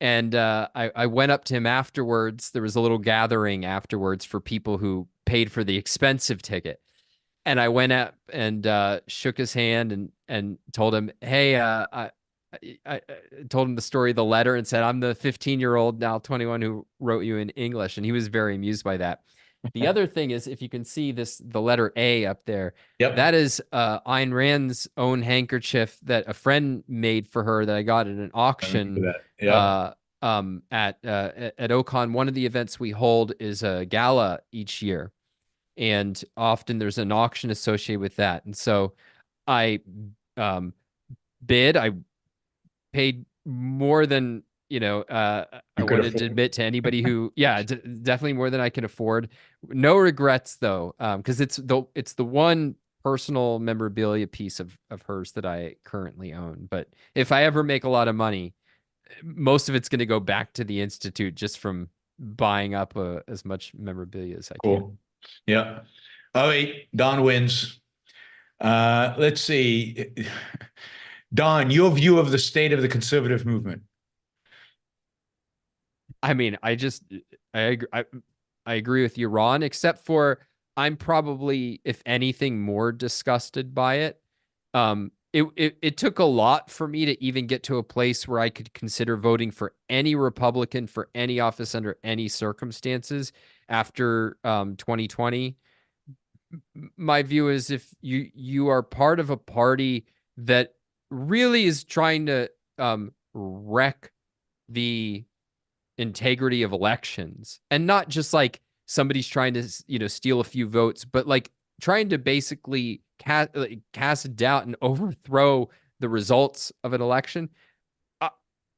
And I went up to him afterwards. There was a little gathering afterwards for people who paid for the expensive ticket. And I went up and shook his hand and told him, hey, I told him the story of the letter and said, I'm the 15-year-old, now 21, who wrote you in English. And he was very amused by that. The other thing is, if you can see the letter A up there, that is Ayn Rand's own handkerchief that a friend made for her that I got at an auction at OCON. One of the events we hold is a gala each year. And often there's an auction associated with that. And so I bid. I paid more than I wanted to admit to anybody who, definitely more than I can afford. No regrets though, because it's the one personal memorabilia piece of hers that I currently own. But if I ever make a lot of money, most of it's going to go back to the Institute just from buying up as much memorabilia as I can. Yeah. All right, Don wins. Let's see. Don, your view of the state of the conservative movement. I mean, I agree with you, Ron, except for I'm probably, if anything, more disgusted by it. It took a lot for me to even get to a place where I could consider voting for any Republican for any office under any circumstances after 2020. My view is if you are part of a party that really is trying to wreck the integrity of elections, and not just like somebody's trying to steal a few votes, but like trying to basically cast doubt and overthrow the results of an election.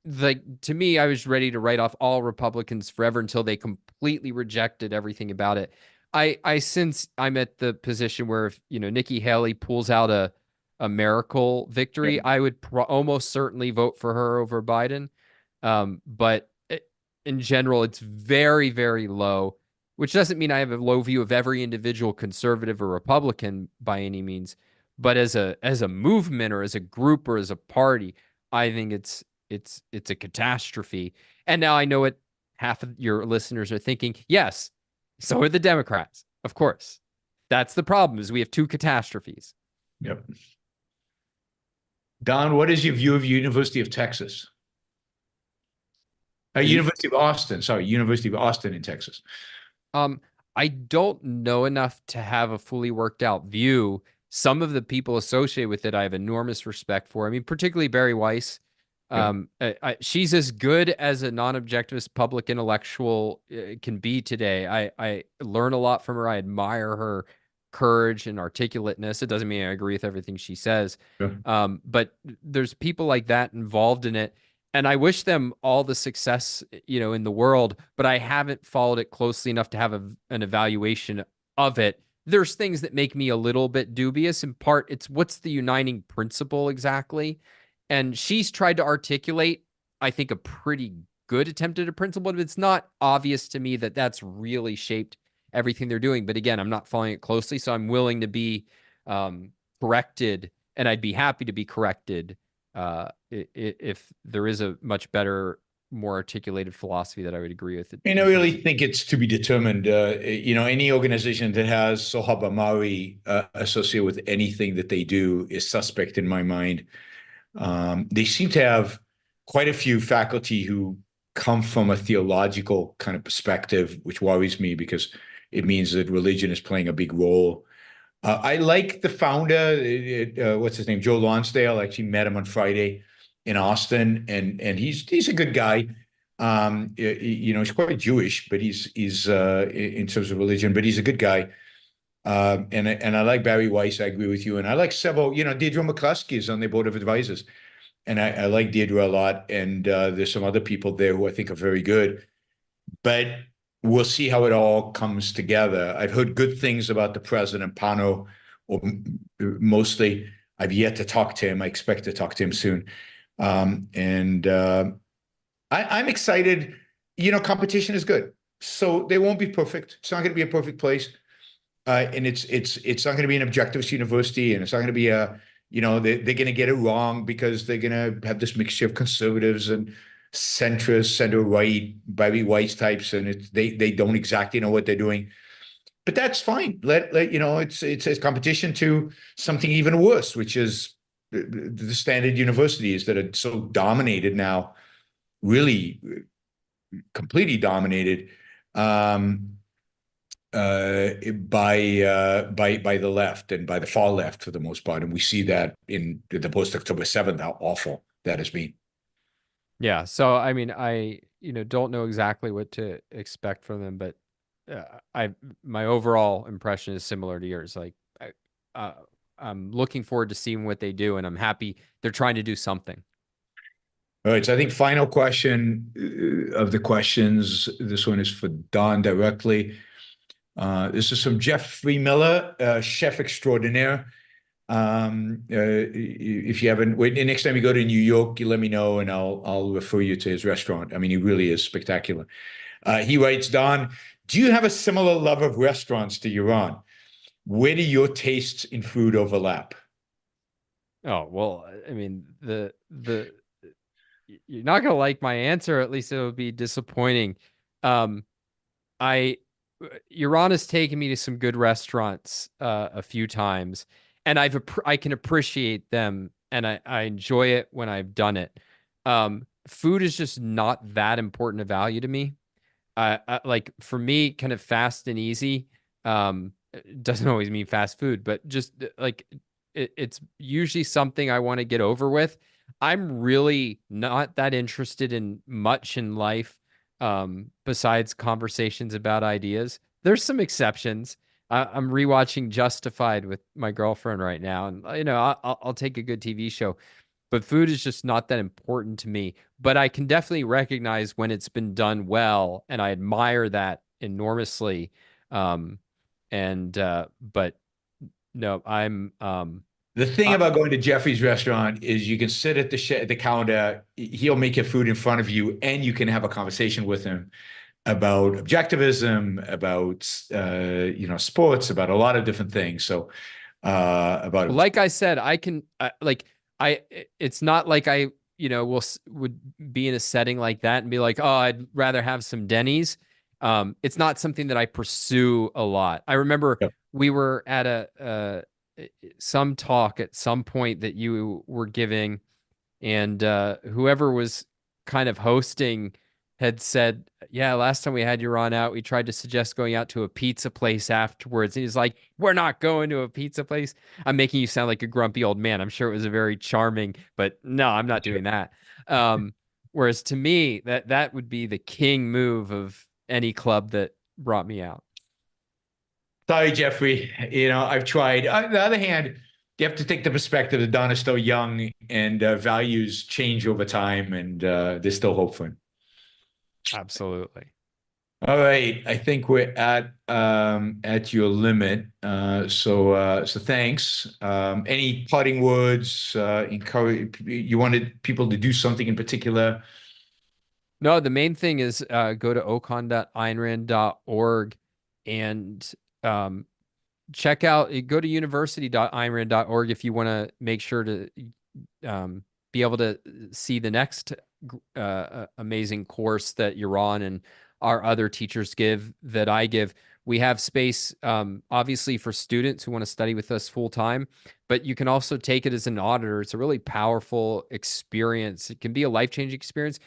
Like, to me, I was ready to write off all Republicans forever until they completely rejected everything about it. Since I'm at the position where if Nikki Haley pulls out a miracle victory, Yeah. I would almost certainly vote for her over Biden. But in general, it's very, very low, which doesn't mean I have a low view of every individual conservative or Republican by any means. But as a movement or as a group or as a party, I think it's a catastrophe. And now I know what half of your listeners are thinking. Yes, so are the Democrats. Of course. That's the problem, is we have two catastrophes. Yep. Don, what is your view of University of Texas? University of Austin. Sorry, University of Austin in Texas. I don't know enough to have a fully worked out view. Some of the people associated with it, I have enormous respect for. I mean, particularly Barry Weiss. She's as good as a non-objectivist public intellectual can be today. I learn a lot from her. I admire her courage and articulateness. It doesn't mean I agree with everything she says. Yeah. But there's people like that involved in it. And I wish them all the success, in the world, but I haven't followed it closely enough to have an evaluation of it. There's things that make me a little bit dubious. In part, it's what's the uniting principle exactly? And she's tried to articulate, I think, a pretty good attempt at a principle, but it's not obvious to me that that's really shaped everything they're doing. But again, I'm not following it closely, so I'm willing to be corrected, and I'd be happy to be corrected if there is a much better, more articulated philosophy that I would agree with. I really think it's to be determined. Any organization that has Sohaba Maori associated with anything that they do is suspect in my mind. They seem to have quite a few faculty who come from a theological kind of perspective, which worries me because it means that religion is playing a big role. I like the founder, what's his name, Joe Lonsdale. I actually met him on Friday in Austin, and he's a good guy. He's quite Jewish, but he's in terms of religion, but he's a good guy. And I like Barry Weiss. I agree with you, and I like several. Deirdre McCluskey is on their board of advisors, and I like Deirdre a lot. And there's some other people there who I think are very good, but we'll see how it all comes together. I've heard good things about the president, Pano, or mostly. I've yet to talk to him. I expect to talk to him soon. I'm excited. Competition is good. So they won't be perfect. It's not going to be a perfect place. And it's not going to be an objectivist university, and it's not going to be they're going to get it wrong because they're going to have this mixture of conservatives and centrist, center right, Barry Weiss types, and they don't exactly know what they're doing. But that's fine. It's a competition to something even worse, which is the standard universities that are so dominated now, really completely dominated by the left and by the far left for the most part. And we see that in the post-October 7th, how awful that has been. Yeah. So, I mean, I don't know exactly what to expect from them, but my overall impression is similar to yours. Like, I'm looking forward to seeing what they do, and I'm happy they're trying to do something. All right. So I think final question of the questions. This one is for Don directly. This is from Jeff Freemiller, chef extraordinaire. If you haven't, next time you go to New York, you let me know and I'll refer you to his restaurant. I mean, he really is spectacular. He writes, Don, do you have a similar love of restaurants to Yaron? Where do your tastes in food overlap? Oh, well, I mean, you're not gonna like my answer. At least it'll be disappointing. Yaron has taken me to some good restaurants a few times, and I can appreciate them, and I enjoy it when I've done it. Food is just not that important a value to me. Like, for me, kind of fast and easy. It doesn't always mean fast food, but just like it's usually something I want to get over with. I'm really not that interested in much in life, besides conversations about ideas. There's some exceptions. I'm rewatching Justified with my girlfriend right now, and I'll take a good TV show, but food is just not that important to me. But I can definitely recognize when it's been done well, and I admire that enormously. But no, The thing about going to Jeffrey's restaurant is you can sit at the counter. He'll make your food in front of you, and you can have a conversation with him about objectivism, about sports, about a lot of different things. So about like I said, I can it's not like I would be in a setting like that and be like, oh, I'd rather have some Denny's. It's not something that I pursue a lot. I remember we were at some talk at some point that you were giving, and whoever was kind of hosting had said, yeah, last time we had Yaron out, we tried to suggest going out to a pizza place afterwards. And he's like, we're not going to a pizza place. I'm making you sound like a grumpy old man. I'm sure it was a very charming, but no, I'm not doing that. Whereas to me, that would be the king move of any club that brought me out. Sorry, Jeffrey. I've tried. On the other hand, you have to take the perspective that Don is still young and values change over time, and there's still hope for him. Absolutely. All right. I think we're at your limit. So thanks. Any parting words? You wanted people to do something in particular? No, the main thing is go to ocon.aynrand.org and check out, go to university.aynrand.org if you want to make sure to be able to see the next amazing course that Yaron and our other teachers give, that I give. We have space, obviously, for students who want to study with us full time, but you can also take it as an auditor. It's a really powerful experience. It can be a life-changing experience,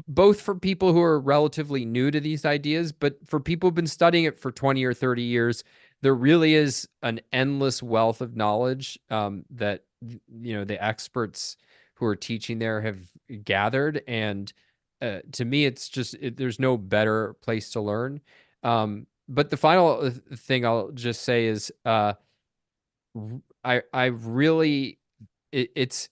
both for people who are relatively new to these ideas, but for people who've been studying it for 20 or 30 years. There really is an endless wealth of knowledge that the experts who are teaching there have gathered, and to me, it's just there's no better place to learn. But the final thing I'll just say is, I really it's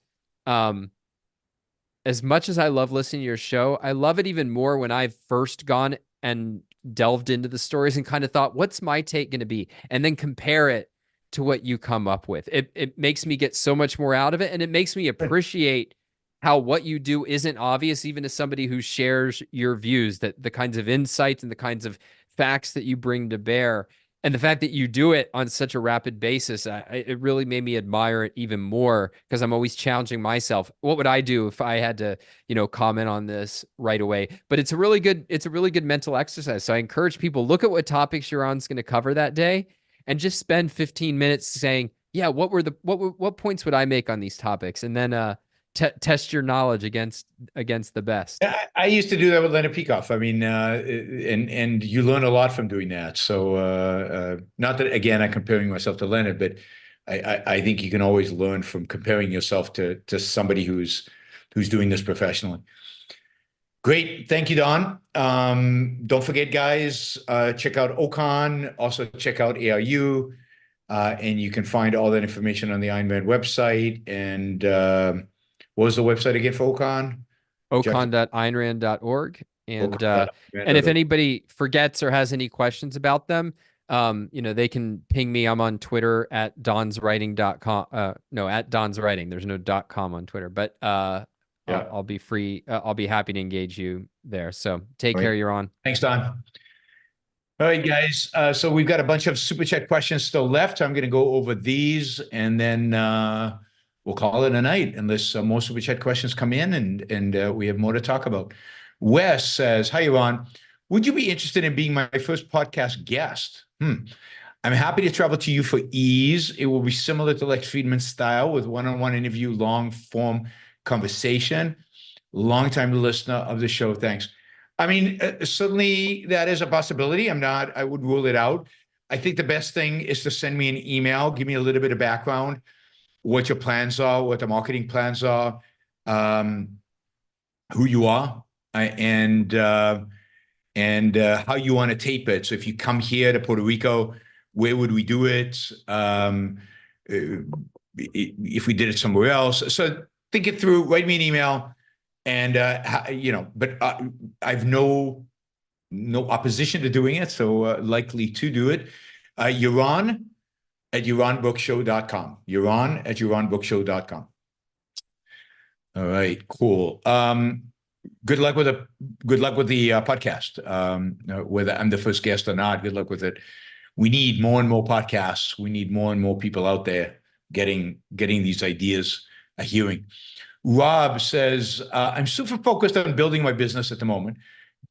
as much as I love listening to your show, I love it even more when I've first gone and delved into the stories and kind of thought, what's my take going to be? And then compare it to what you come up with. It makes me get so much more out of it. And it makes me appreciate how what you do isn't obvious, even to somebody who shares your views, that the kinds of insights and the kinds of facts that you bring to bear, and the fact that you do it on such a rapid basis, it really made me admire it even more, because I'm always challenging myself. What would I do if I had to, comment on this right away? But it's a really good mental exercise. So I encourage people, look at what topics Yaron's going to cover that day, and just spend 15 minutes saying, yeah, what points would I make on these topics? And then test your knowledge against the best. I used to do that with Leonard Peikoff. I mean, and you learn a lot from doing that. So not that, again, I'm comparing myself to Leonard, but I think you can always learn from comparing yourself to somebody who's doing this professionally. Great. Thank you, Don. Don't forget, guys, check out OCON. Also check out ARU. And you can find all that information on the Ayn Rand website. And what was the website again for OCON? ocon.aynrand.org. And if anybody forgets or has any questions about them, they can ping me. I'm on Twitter at donswriting.com. No, at donswriting. There's no .com on Twitter, but I'll be free. I'll be happy to engage you there. So take care, Yaron. Thanks, Don. All right, guys. So we've got a bunch of super chat questions still left. I'm going to go over these, and then we'll call it a night, unless more super chat questions come in, and we have more to talk about. Wes says, "Hi, Yaron. Would you be interested in being my first podcast guest? I'm happy to travel to you for ease. It will be similar to Lex Friedman's style, with one-on-one interview, long-form conversation. Long-time listener of the show. Thanks." I mean, certainly that is a possibility. I would rule it out. I think the best thing is to send me an email, give me a little bit of background. what your plans are, what the marketing plans are, who you are, and how you want to tape it. So if you come here to Puerto Rico, where would we do it? If we did it somewhere else. So think it through, write me an email, and but I've no opposition to doing it, so likely to do it. Yaron at yaronbookshow.com. Yaron at yaronbookshow.com. All right, cool. Good luck with the podcast. Whether I'm the first guest or not, good luck with it. We need more and more podcasts. We need more and more people out there getting these ideas a hearing. Rob says, I'm super focused on building my business at the moment.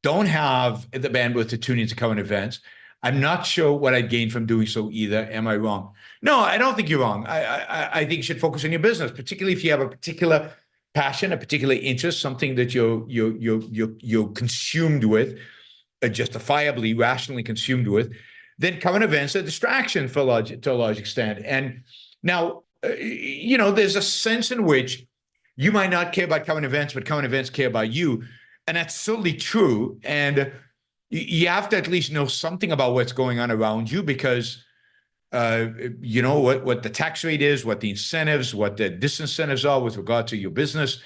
Don't have the bandwidth to tune into current events. I'm not sure what I'd gain from doing so either. Am I wrong? No, I don't think you're wrong. I think you should focus on your business, particularly if you have a particular passion, a particular interest, something that you're consumed with, justifiably, rationally consumed with. Then current events are a distraction to a large extent. And now, there's a sense in which you might not care about current events, but current events care about you. And that's certainly true. And you have to at least know something about what's going on around you, because what the tax rate is, what the incentives, what the disincentives are with regard to your business,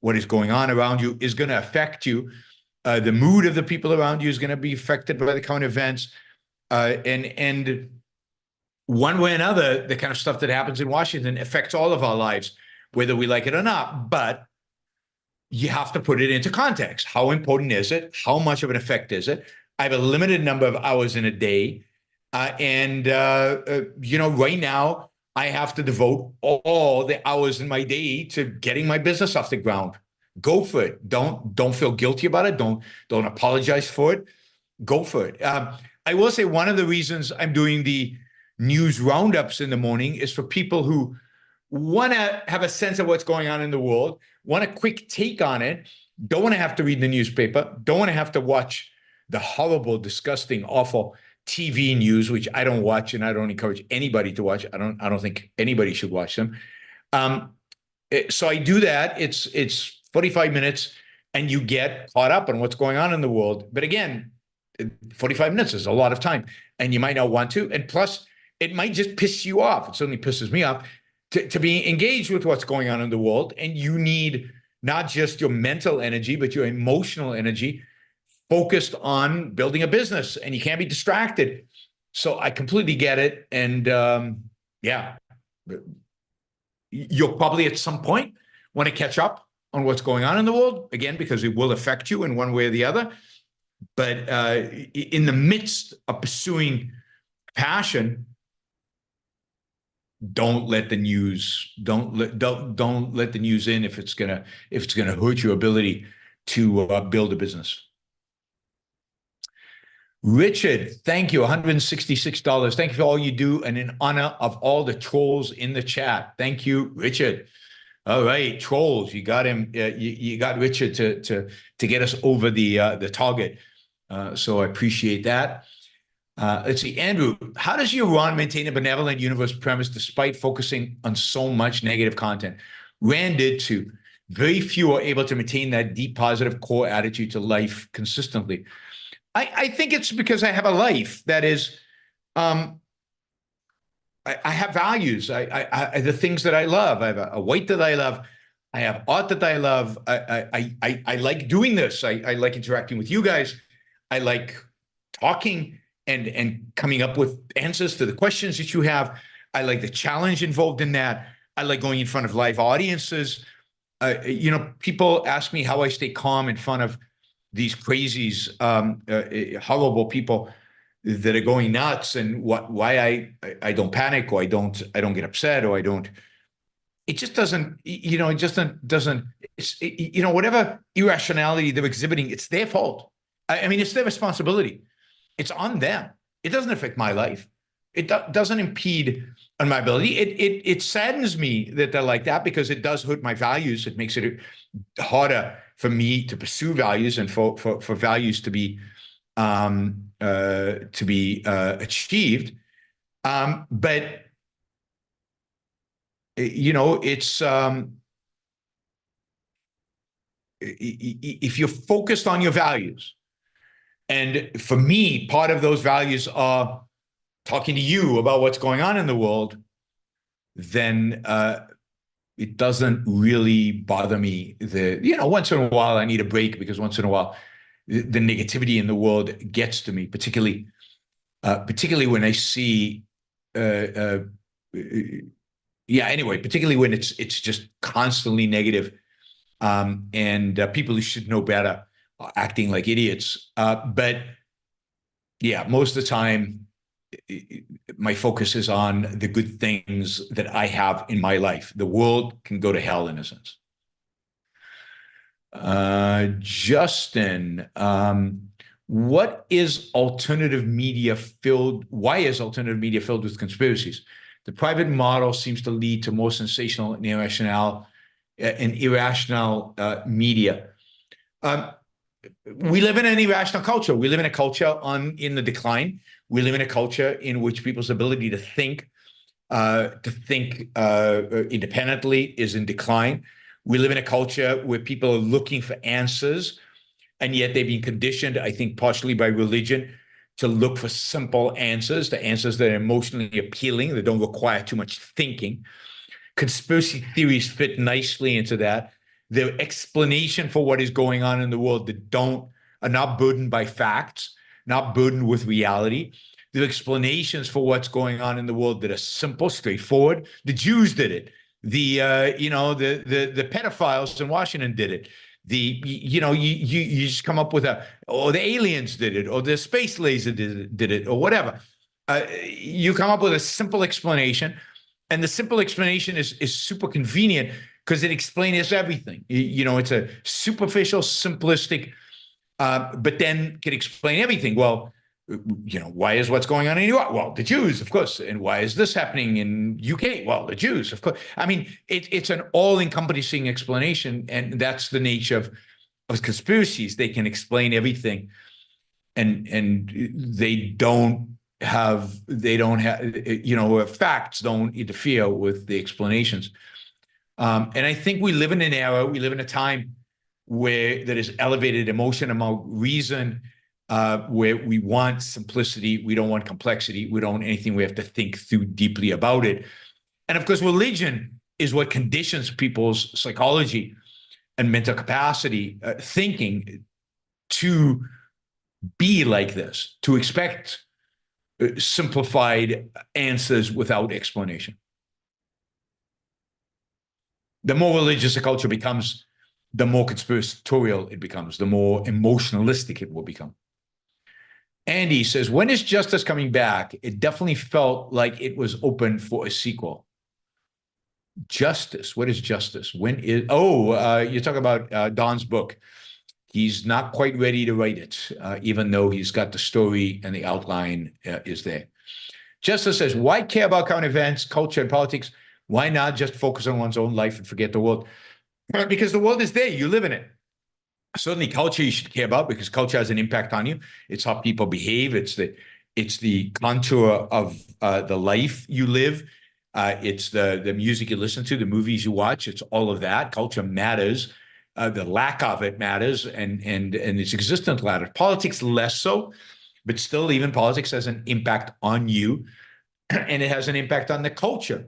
what is going on around you is going to affect you. The mood of the people around you is going to be affected by the current events. And one way or another, the kind of stuff that happens in Washington affects all of our lives, whether we like it or not. But you have to put it into context. How important is it? How much of an effect is it? I have a limited number of hours in a day. Right now, I have to devote all the hours in my day to getting my business off the ground. Go for it. Don't feel guilty about it. Don't apologize for it. Go for it. I will say one of the reasons I'm doing the news roundups in the morning is for people who want to have a sense of what's going on in the world, want a quick take on it, don't want to have to read the newspaper, don't want to have to watch the horrible, disgusting, awful TV news, which I don't watch, and I don't encourage anybody to watch. I don't think anybody should watch them. So I do that. It's 45 minutes, and you get caught up on what's going on in the world. But again, 45 minutes is a lot of time, and you might not want to. And plus, it might just piss you off. It certainly pisses me off to be engaged with what's going on in the world. And you need not just your mental energy, but your emotional energy focused on building a business, and you can't be distracted. So I completely get it. And you'll probably at some point want to catch up on what's going on in the world, again, because it will affect you in one way or the other. But in the midst of pursuing passion, don't let the news let the news in if it's gonna hurt your ability to build a business. Richard, thank you, $166. Thank you for all you do, and in honor of all the trolls in the chat. Thank you, Richard. All right, trolls, you got him. You got Richard to get us over the target. So I appreciate that. Let's see, Andrew, how does Yaron maintain a benevolent universe premise despite focusing on so much negative content? Rand did too. Very few are able to maintain that deep, positive core attitude to life consistently. I think it's because I have a life that is, I have values. I the things that I love. I have a weight that I love. I have art that I love. I like doing this. I like interacting with you guys. I like talking and coming up with answers to the questions that you have. I like the challenge involved in that. I like going in front of live audiences. People ask me how I stay calm in front of these crazies, horrible people that are going nuts, and why I don't panic, or I don't get upset, or I don't. It just doesn't. It just doesn't. It's whatever irrationality they're exhibiting, it's their fault. I mean, it's their responsibility. It's on them. It doesn't affect my life. It doesn't impede on my ability. It saddens me that they're like that, because it does hurt my values. It makes it harder for me to pursue values, and for values to be achieved. But it's if you're focused on your values, and for me, part of those values are talking to you about what's going on in the world, then it doesn't really bother me. Once in a while I need a break, because once in a while the negativity in the world gets to me, particularly when I see, particularly when it's just constantly negative, and people who should know better are acting like idiots. But yeah, most of the time, my focus is on the good things that I have in my life. The world can go to hell, in a sense. Justin, why is alternative media filled with conspiracies? The private model seems to lead to more sensational and irrational media. We live in an irrational culture. We live in a culture in the decline. We live in a culture in which people's ability to think independently is in decline. We live in a culture where people are looking for answers, and yet they've been conditioned, I think, partially by religion, to look for simple answers, to answers that are emotionally appealing, that don't require too much thinking. Conspiracy theories fit nicely into that. The explanation for what is going on in the world that are not burdened by facts, not burdened with reality. The explanations for what's going on in the world that are simple, straightforward. The Jews did it. The pedophiles in Washington did it. You just come up with or the aliens did it, or the space laser did it, or whatever. You come up with a simple explanation, and the simple explanation is super convenient because it explains everything. It's a superficial, simplistic, but then can explain everything. Well, why is what's going on in Europe? Well, the Jews, of course. And why is this happening in UK? Well, the Jews, of course. I mean, it's an all-encompassing explanation, and that's the nature of conspiracies. They can explain everything, and facts don't interfere with the explanations. And I think we live in an era, we live in a time where there is elevated emotion among reason, where we want simplicity, we don't want complexity, we don't want anything we have to think through deeply about it. And of course, religion is what conditions people's psychology and mental capacity, thinking, to be like this, to expect simplified answers without explanation. The more religious a culture becomes, the more conspiratorial it becomes, the more emotionalistic it will become. Andy says, when is Justice coming back? It definitely felt like it was open for a sequel. Justice, what is Justice? You're talking about Don's book. He's not quite ready to write it, even though he's got the story and the outline is there. Justice says, why care about current events, culture, and politics? Why not just focus on one's own life and forget the world? Because the world is there. You live in it. Certainly culture you should care about, because culture has an impact on you. It's how people behave. It's the contour of the life you live. It's the music you listen to, the movies you watch. It's all of that. Culture matters. The lack of it matters, and its existence matters. Politics less so, but still, even politics has an impact on you, and it has an impact on the culture,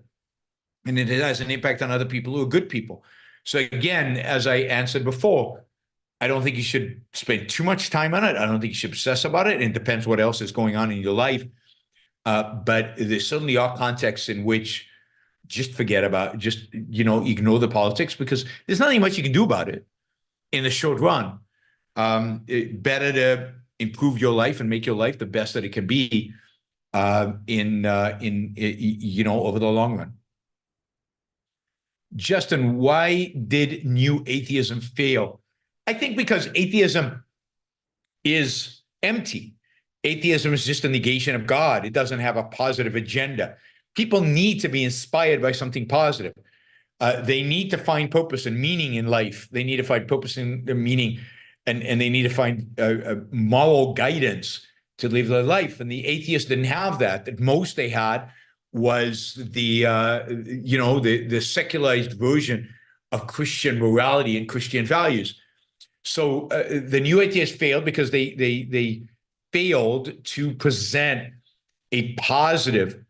and it has an impact on other people who are good people. So again, as I answered before, I don't think you should spend too much time on it. I don't think you should obsess about it. It depends what else is going on in your life. But there certainly are contexts in which just forget about, ignore the politics, because there's nothing much you can do about it in the short run. Better to improve your life and make your life the best that it can be over the long run. Justin, why did new atheism fail? I think because atheism is empty. Atheism is just a negation of God. It doesn't have a positive agenda. People need to be inspired by something positive. They need to find purpose and meaning in life. They need to find purpose and meaning, and they need to find moral guidance to live their life. And the atheists didn't have that. At most they had was the the secularized version of Christian morality and Christian values. So the new atheists failed because they failed to present a positive,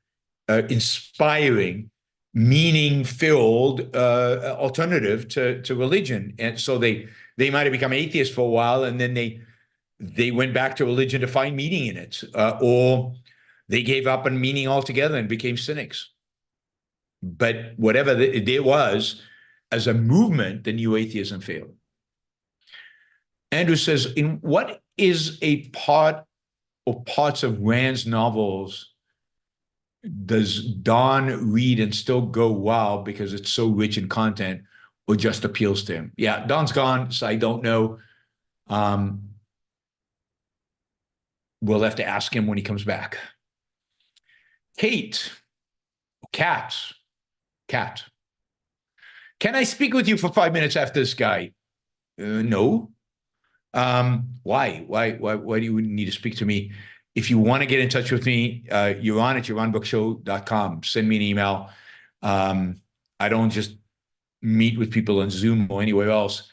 inspiring, meaning-filled alternative to religion. And so they might have become atheists for a while, and then they went back to religion to find meaning in it, or they gave up on meaning altogether and became cynics. But whatever it was, as a movement, the new atheism failed. Andrew says, in what is a part or parts of Rand's novels does Don read and still go, wow, because it's so rich in content, or just appeals to him? Yeah, Don's gone, so I don't know. We'll have to ask him when he comes back. Cat. Can I speak with you for 5 minutes after this guy? No. Why? Why do you need to speak to me? If you want to get in touch with me, Yaron at yaronbookshow.com. Send me an email. I don't just meet with people on Zoom or anywhere else.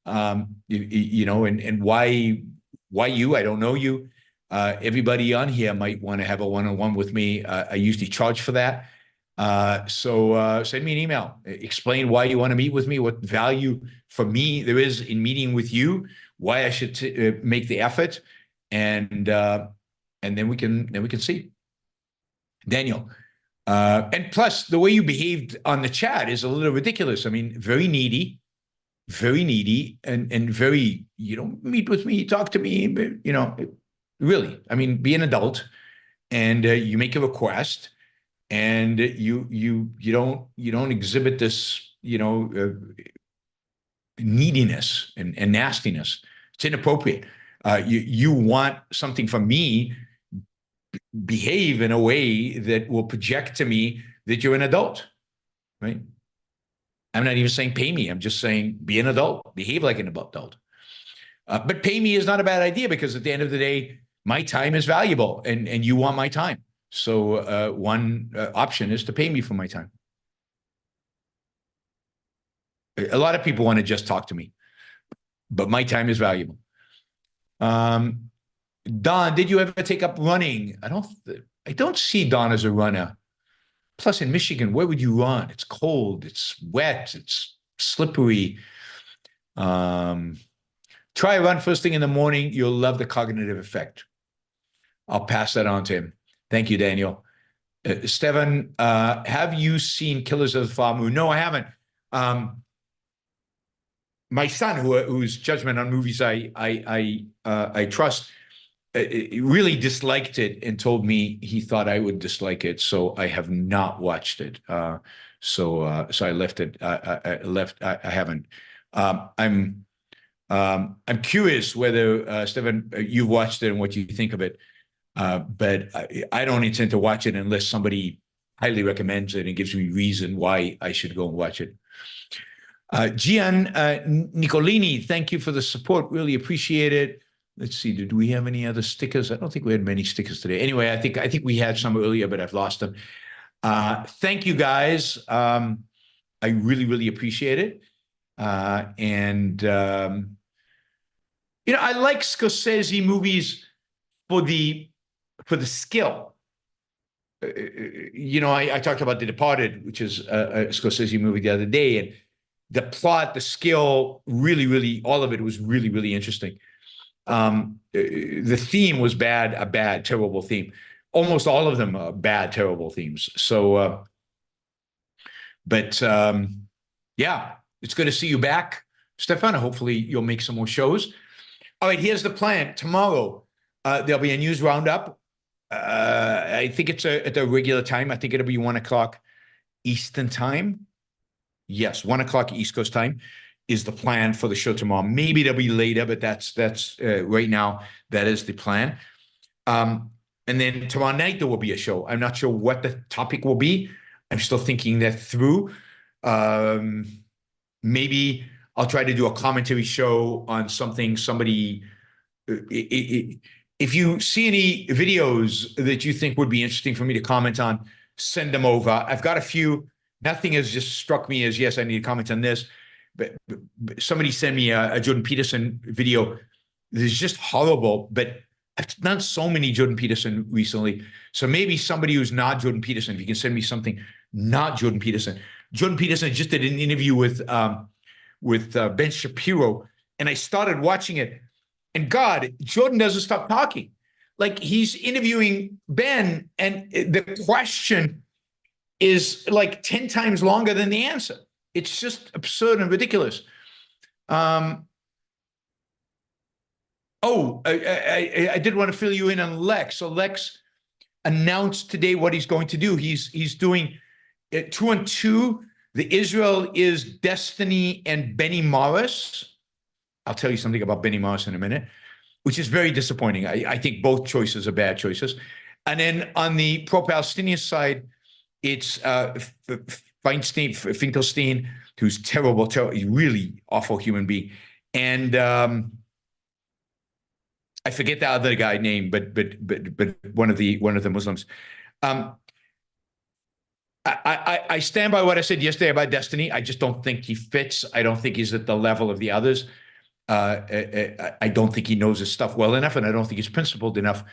And why you? I don't know you. Everybody on here might want to have a one-on-one with me. I usually charge for that. So send me an email. Explain why you want to meet with me, what value for me there is in meeting with you, why I should make the effort, and then we can see. Daniel, and plus the way you behaved on the chat is a little ridiculous. I mean, very needy, and very, meet with me, talk to me, really. I mean, be an adult, and you make a request. And you don't exhibit this, neediness and nastiness. It's inappropriate. You want something from me, behave in a way that will project to me that you're an adult, right? I'm not even saying pay me. I'm just saying be an adult, behave like an adult. But pay me is not a bad idea, because at the end of the day, my time is valuable, and you want my time. So one option is to pay me for my time. A lot of people want to just talk to me, but my time is valuable. Don, did you ever take up running? I don't see Don as a runner. Plus, in Michigan, where would you run? It's cold, it's wet, it's slippery. Try a run first thing in the morning. You'll love the cognitive effect. I'll pass that on to him. Thank you, Daniel. Stefan, have you seen Killers of the Flower Moon? No, I haven't. My son, whose judgment on movies I trust, really disliked it and told me he thought I would dislike it. So I have not watched it. So I left it. I haven't. I'm curious whether Stefan, you've watched it and what you think of it. But I don't intend to watch it unless somebody highly recommends it and gives me reason why I should go and watch it. Gian Nicolini, thank you for the support. Really appreciate it. Let's see, did we have any other stickers? I don't think we had many stickers today. Anyway, I think we had some earlier, but I've lost them. Thank you, guys. I really appreciate it. I like Scorsese movies for the skill. I talked about The Departed, which is a Scorsese movie, the other day, and the plot, the skill, really, all of it was really interesting. The theme was bad, a bad, terrible theme. Almost all of them are bad, terrible themes. So, yeah, it's good to see you back, Stefan. Hopefully you'll make some more shows. All right, here's the plan. Tomorrow, there'll be a news roundup. I think it's at a regular time. I think it'll be 1 o'clock Eastern time. Yes, 1 o'clock East Coast time is the plan for the show tomorrow. Maybe it'll be later, but that's right now, that is the plan. And then tomorrow night, there will be a show. I'm not sure what the topic will be. I'm still thinking that through. Maybe I'll try to do a commentary show on something somebody... If you see any videos that you think would be interesting for me to comment on, send them over. I've got a few. Nothing has just struck me as, yes, I need to comment on this. But somebody sent me a Jordan Peterson video. It's just horrible, but I've done so many Jordan Peterson recently. So maybe somebody who's not Jordan Peterson, if you can send me something not Jordan Peterson. Jordan Peterson just did an interview with Ben Shapiro, and I started watching it. And God, Jordan doesn't stop talking. Like, he's interviewing Ben, and the question is like 10 times longer than the answer. It's just absurd and ridiculous. I did want to fill you in on Lex. So Lex announced today what he's going to do. He's doing 2 and 2. The Israel is Destiny and Benny Morris. I'll tell you something about Benny Morris in a minute, which is very disappointing. I think both choices are bad choices. And then on the pro-Palestinian side, it's Finkelstein, who's terrible, he's really awful human being. And I forget the other guy name, but one of the Muslims. I stand by what I said yesterday about Destiny. I just don't think he fits. I don't think he's at the level of the others. I don't think he knows his stuff well enough, and I don't think he's principled enough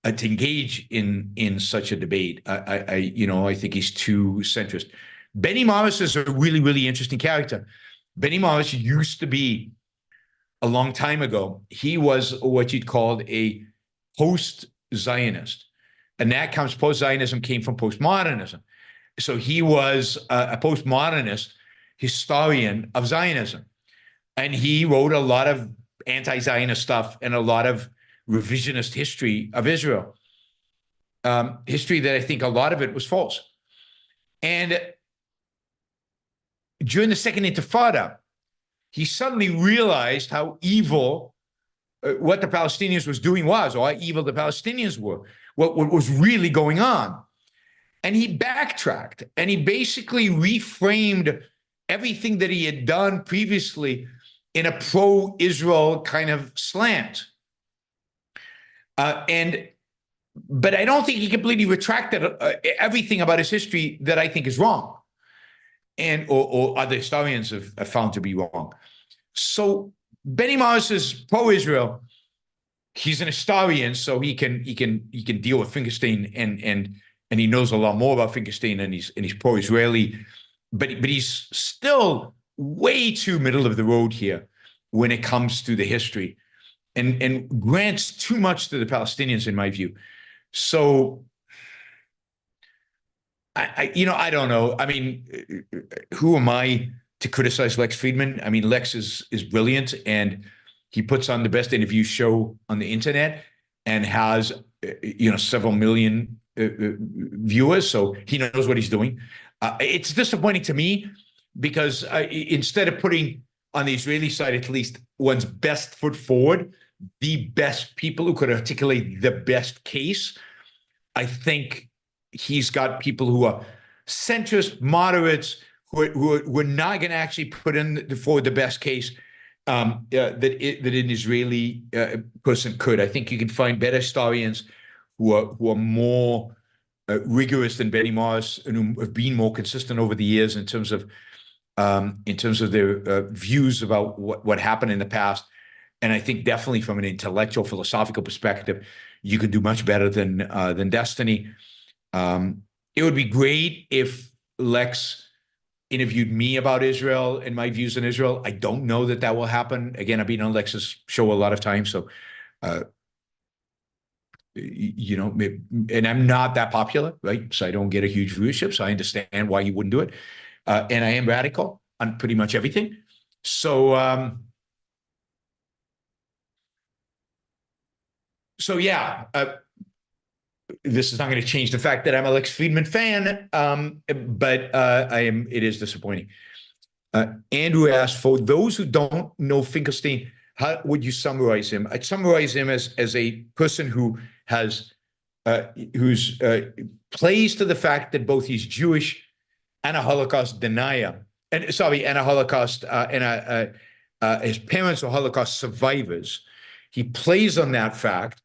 to engage in such a debate. I think he's too centrist. Benny Morris is a really, really interesting character. Benny Morris used to be, a long time ago, he was what you'd call a post-Zionist. And that comes, post-Zionism came from postmodernism. So he was a postmodernist historian of Zionism. And he wrote a lot of anti-Zionist stuff and a lot of revisionist history of Israel. History that I think a lot of it was false. And during the Second Intifada, he suddenly realized how evil what the Palestinians was doing was, or how evil the Palestinians were, what was really going on. And he backtracked, and he basically reframed everything that he had done previously in a pro-Israel kind of slant. But I don't think he completely retracted everything about his history that I think is wrong, and or other historians have found to be wrong. So Benny Morris is pro-Israel. He's an historian, so he can deal with Finkelstein, and he knows a lot more about Finkelstein, and he's pro-Israeli, but he's still way too middle of the road here when it comes to the history, and grants too much to the Palestinians, in my view. So I don't know. I mean, who am I to criticize Lex Friedman? I mean, Lex is brilliant, and he puts on the best interview show on the internet and has, several million viewers. So he knows what he's doing. It's disappointing to me because instead of putting on the Israeli side, at least, one's best foot forward, the best people who could articulate the best case, I think he's got people who are centrist, moderates, who are not going to actually put forward the best case that an Israeli person could. I think you can find better historians who are more rigorous than Benny Morris, and who have been more consistent over the years in terms of their views about what happened in the past. And I think definitely from an intellectual, philosophical perspective, you could do much better than Destiny. It would be great if Lex interviewed me about Israel and my views on Israel. I don't know that will happen. Again, I've been on Lex's show a lot of times, so and I'm not that popular, right? So I don't get a huge viewership. So I understand why you wouldn't do it. And I am radical on pretty much everything. So yeah. This is not going to change the fact that I'm a Lex Friedman fan, but it is disappointing. Andrew asked, for those who don't know Finkelstein, how would you summarize him? I'd summarize him as a person who plays to the fact that both he's Jewish and a Holocaust denier, and a Holocaust, his parents are Holocaust survivors. He plays on that fact,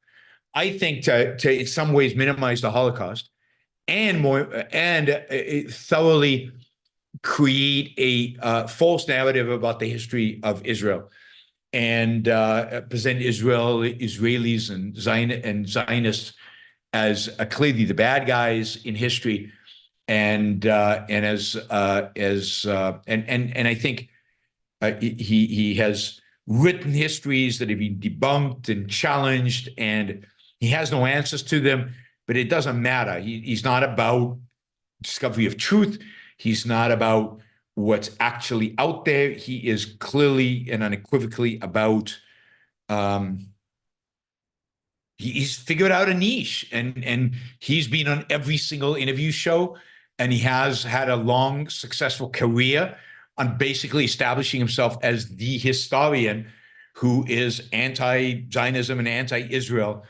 I think, to in some ways minimize the Holocaust, and thoroughly create a false narrative about the history of Israel and present Israelis and Zionists as clearly the bad guys in history, and I think he has written histories that have been debunked and challenged, and he has no answers to them. But it doesn't matter. He's not about discovery of truth. He's not about what's actually out there. He is clearly and unequivocally about he's figured out a niche, and he's been on every single interview show, and he has had a long, successful career on basically establishing himself as the historian who is anti-Zionism and anti-Israel.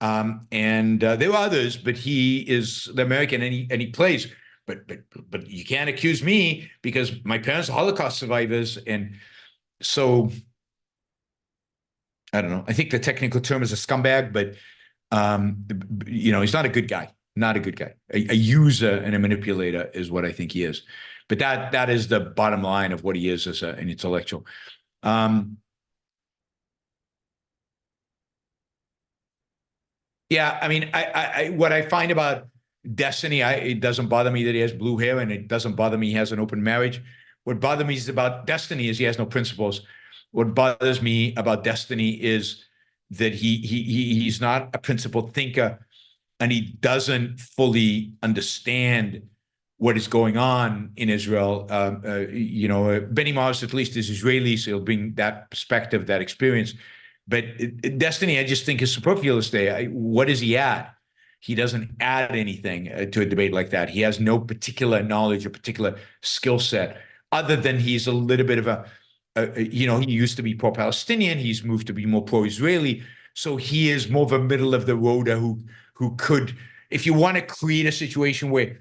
There are others, but he is the American, and he plays. But you can't accuse me because my parents are Holocaust survivors, and so I don't know. I think the technical term is a scumbag, but he's not a good guy. Not a good guy. A user and a manipulator is what I think he is. But that is the bottom line of what he is as an intellectual. Yeah, I mean, what I find about Destiny, it doesn't bother me that he has blue hair, and it doesn't bother me he has an open marriage. What bothers me is about Destiny is he has no principles. What bothers me about Destiny is that he's not a principled thinker, and he doesn't fully understand what is going on in Israel. Benny Morris at least is Israeli, so he'll bring that perspective, that experience. But Destiny, I just think, is superfluous there. What does he add? He doesn't add anything to a debate like that. He has no particular knowledge or particular skill set, other than he's a little bit of he used to be pro-Palestinian. He's moved to be more pro-Israeli. So he is more of a middle of the roader who could, if you want to create a situation where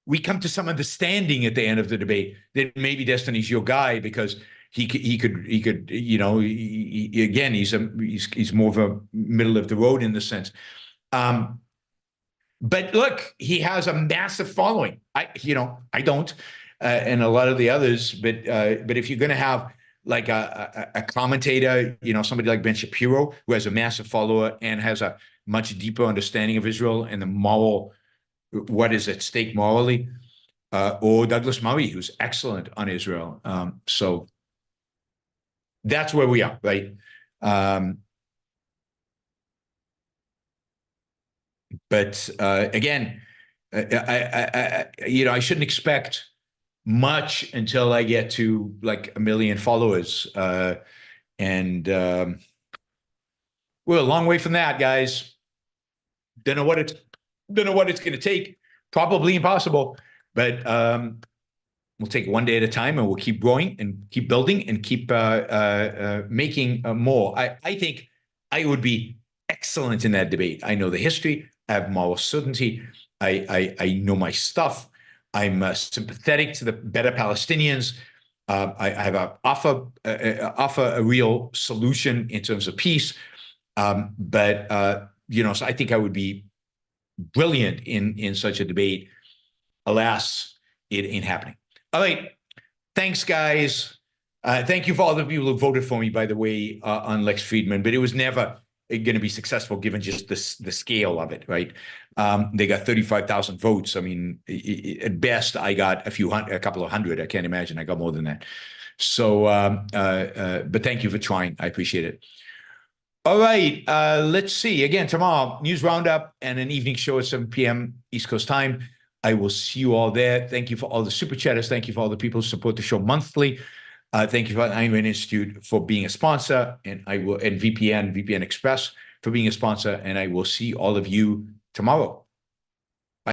we come to some understanding at the end of the debate, then maybe Destiny's your guy, because he could again, he's more of a middle of the road in the sense. But look, he has a massive following. I don't, and a lot of the others. But if you're going to have like a commentator, somebody like Ben Shapiro, who has a massive follower and has a much deeper understanding of Israel and the moral, what is at stake morally, or Douglas Murray, who's excellent on Israel. So that's where we are, right? But again, I shouldn't expect much until I get to like 1 million followers, and we're a long way from that, guys. Don't know what it's going to take. Probably impossible, but we'll take it one day at a time, and we'll keep growing and keep building and keep making more. I think I would be excellent in that debate. I know the history. I have moral certainty. I know my stuff. I'm sympathetic to the better Palestinians. I have offer a real solution in terms of peace. So I think I would be brilliant in such a debate. Alas, it ain't happening. All right. Thanks, guys. Thank you for all the people who voted for me, by the way, on Lex Friedman, but it was never going to be successful given just the scale of it, right? They got 35,000 votes. I mean, at best, I got a couple of hundred. I can't imagine I got more than that. So, but thank you for trying. I appreciate it. All right, let's see. Again, tomorrow, news roundup and an evening show at 7 p.m. East Coast time. I will see you all there. Thank you for all the super chatters. Thank you for all the people who support the show monthly. Thank you for the Ayn Rand Institute for being a sponsor, and VPN Express for being a sponsor. And I will see all of you tomorrow.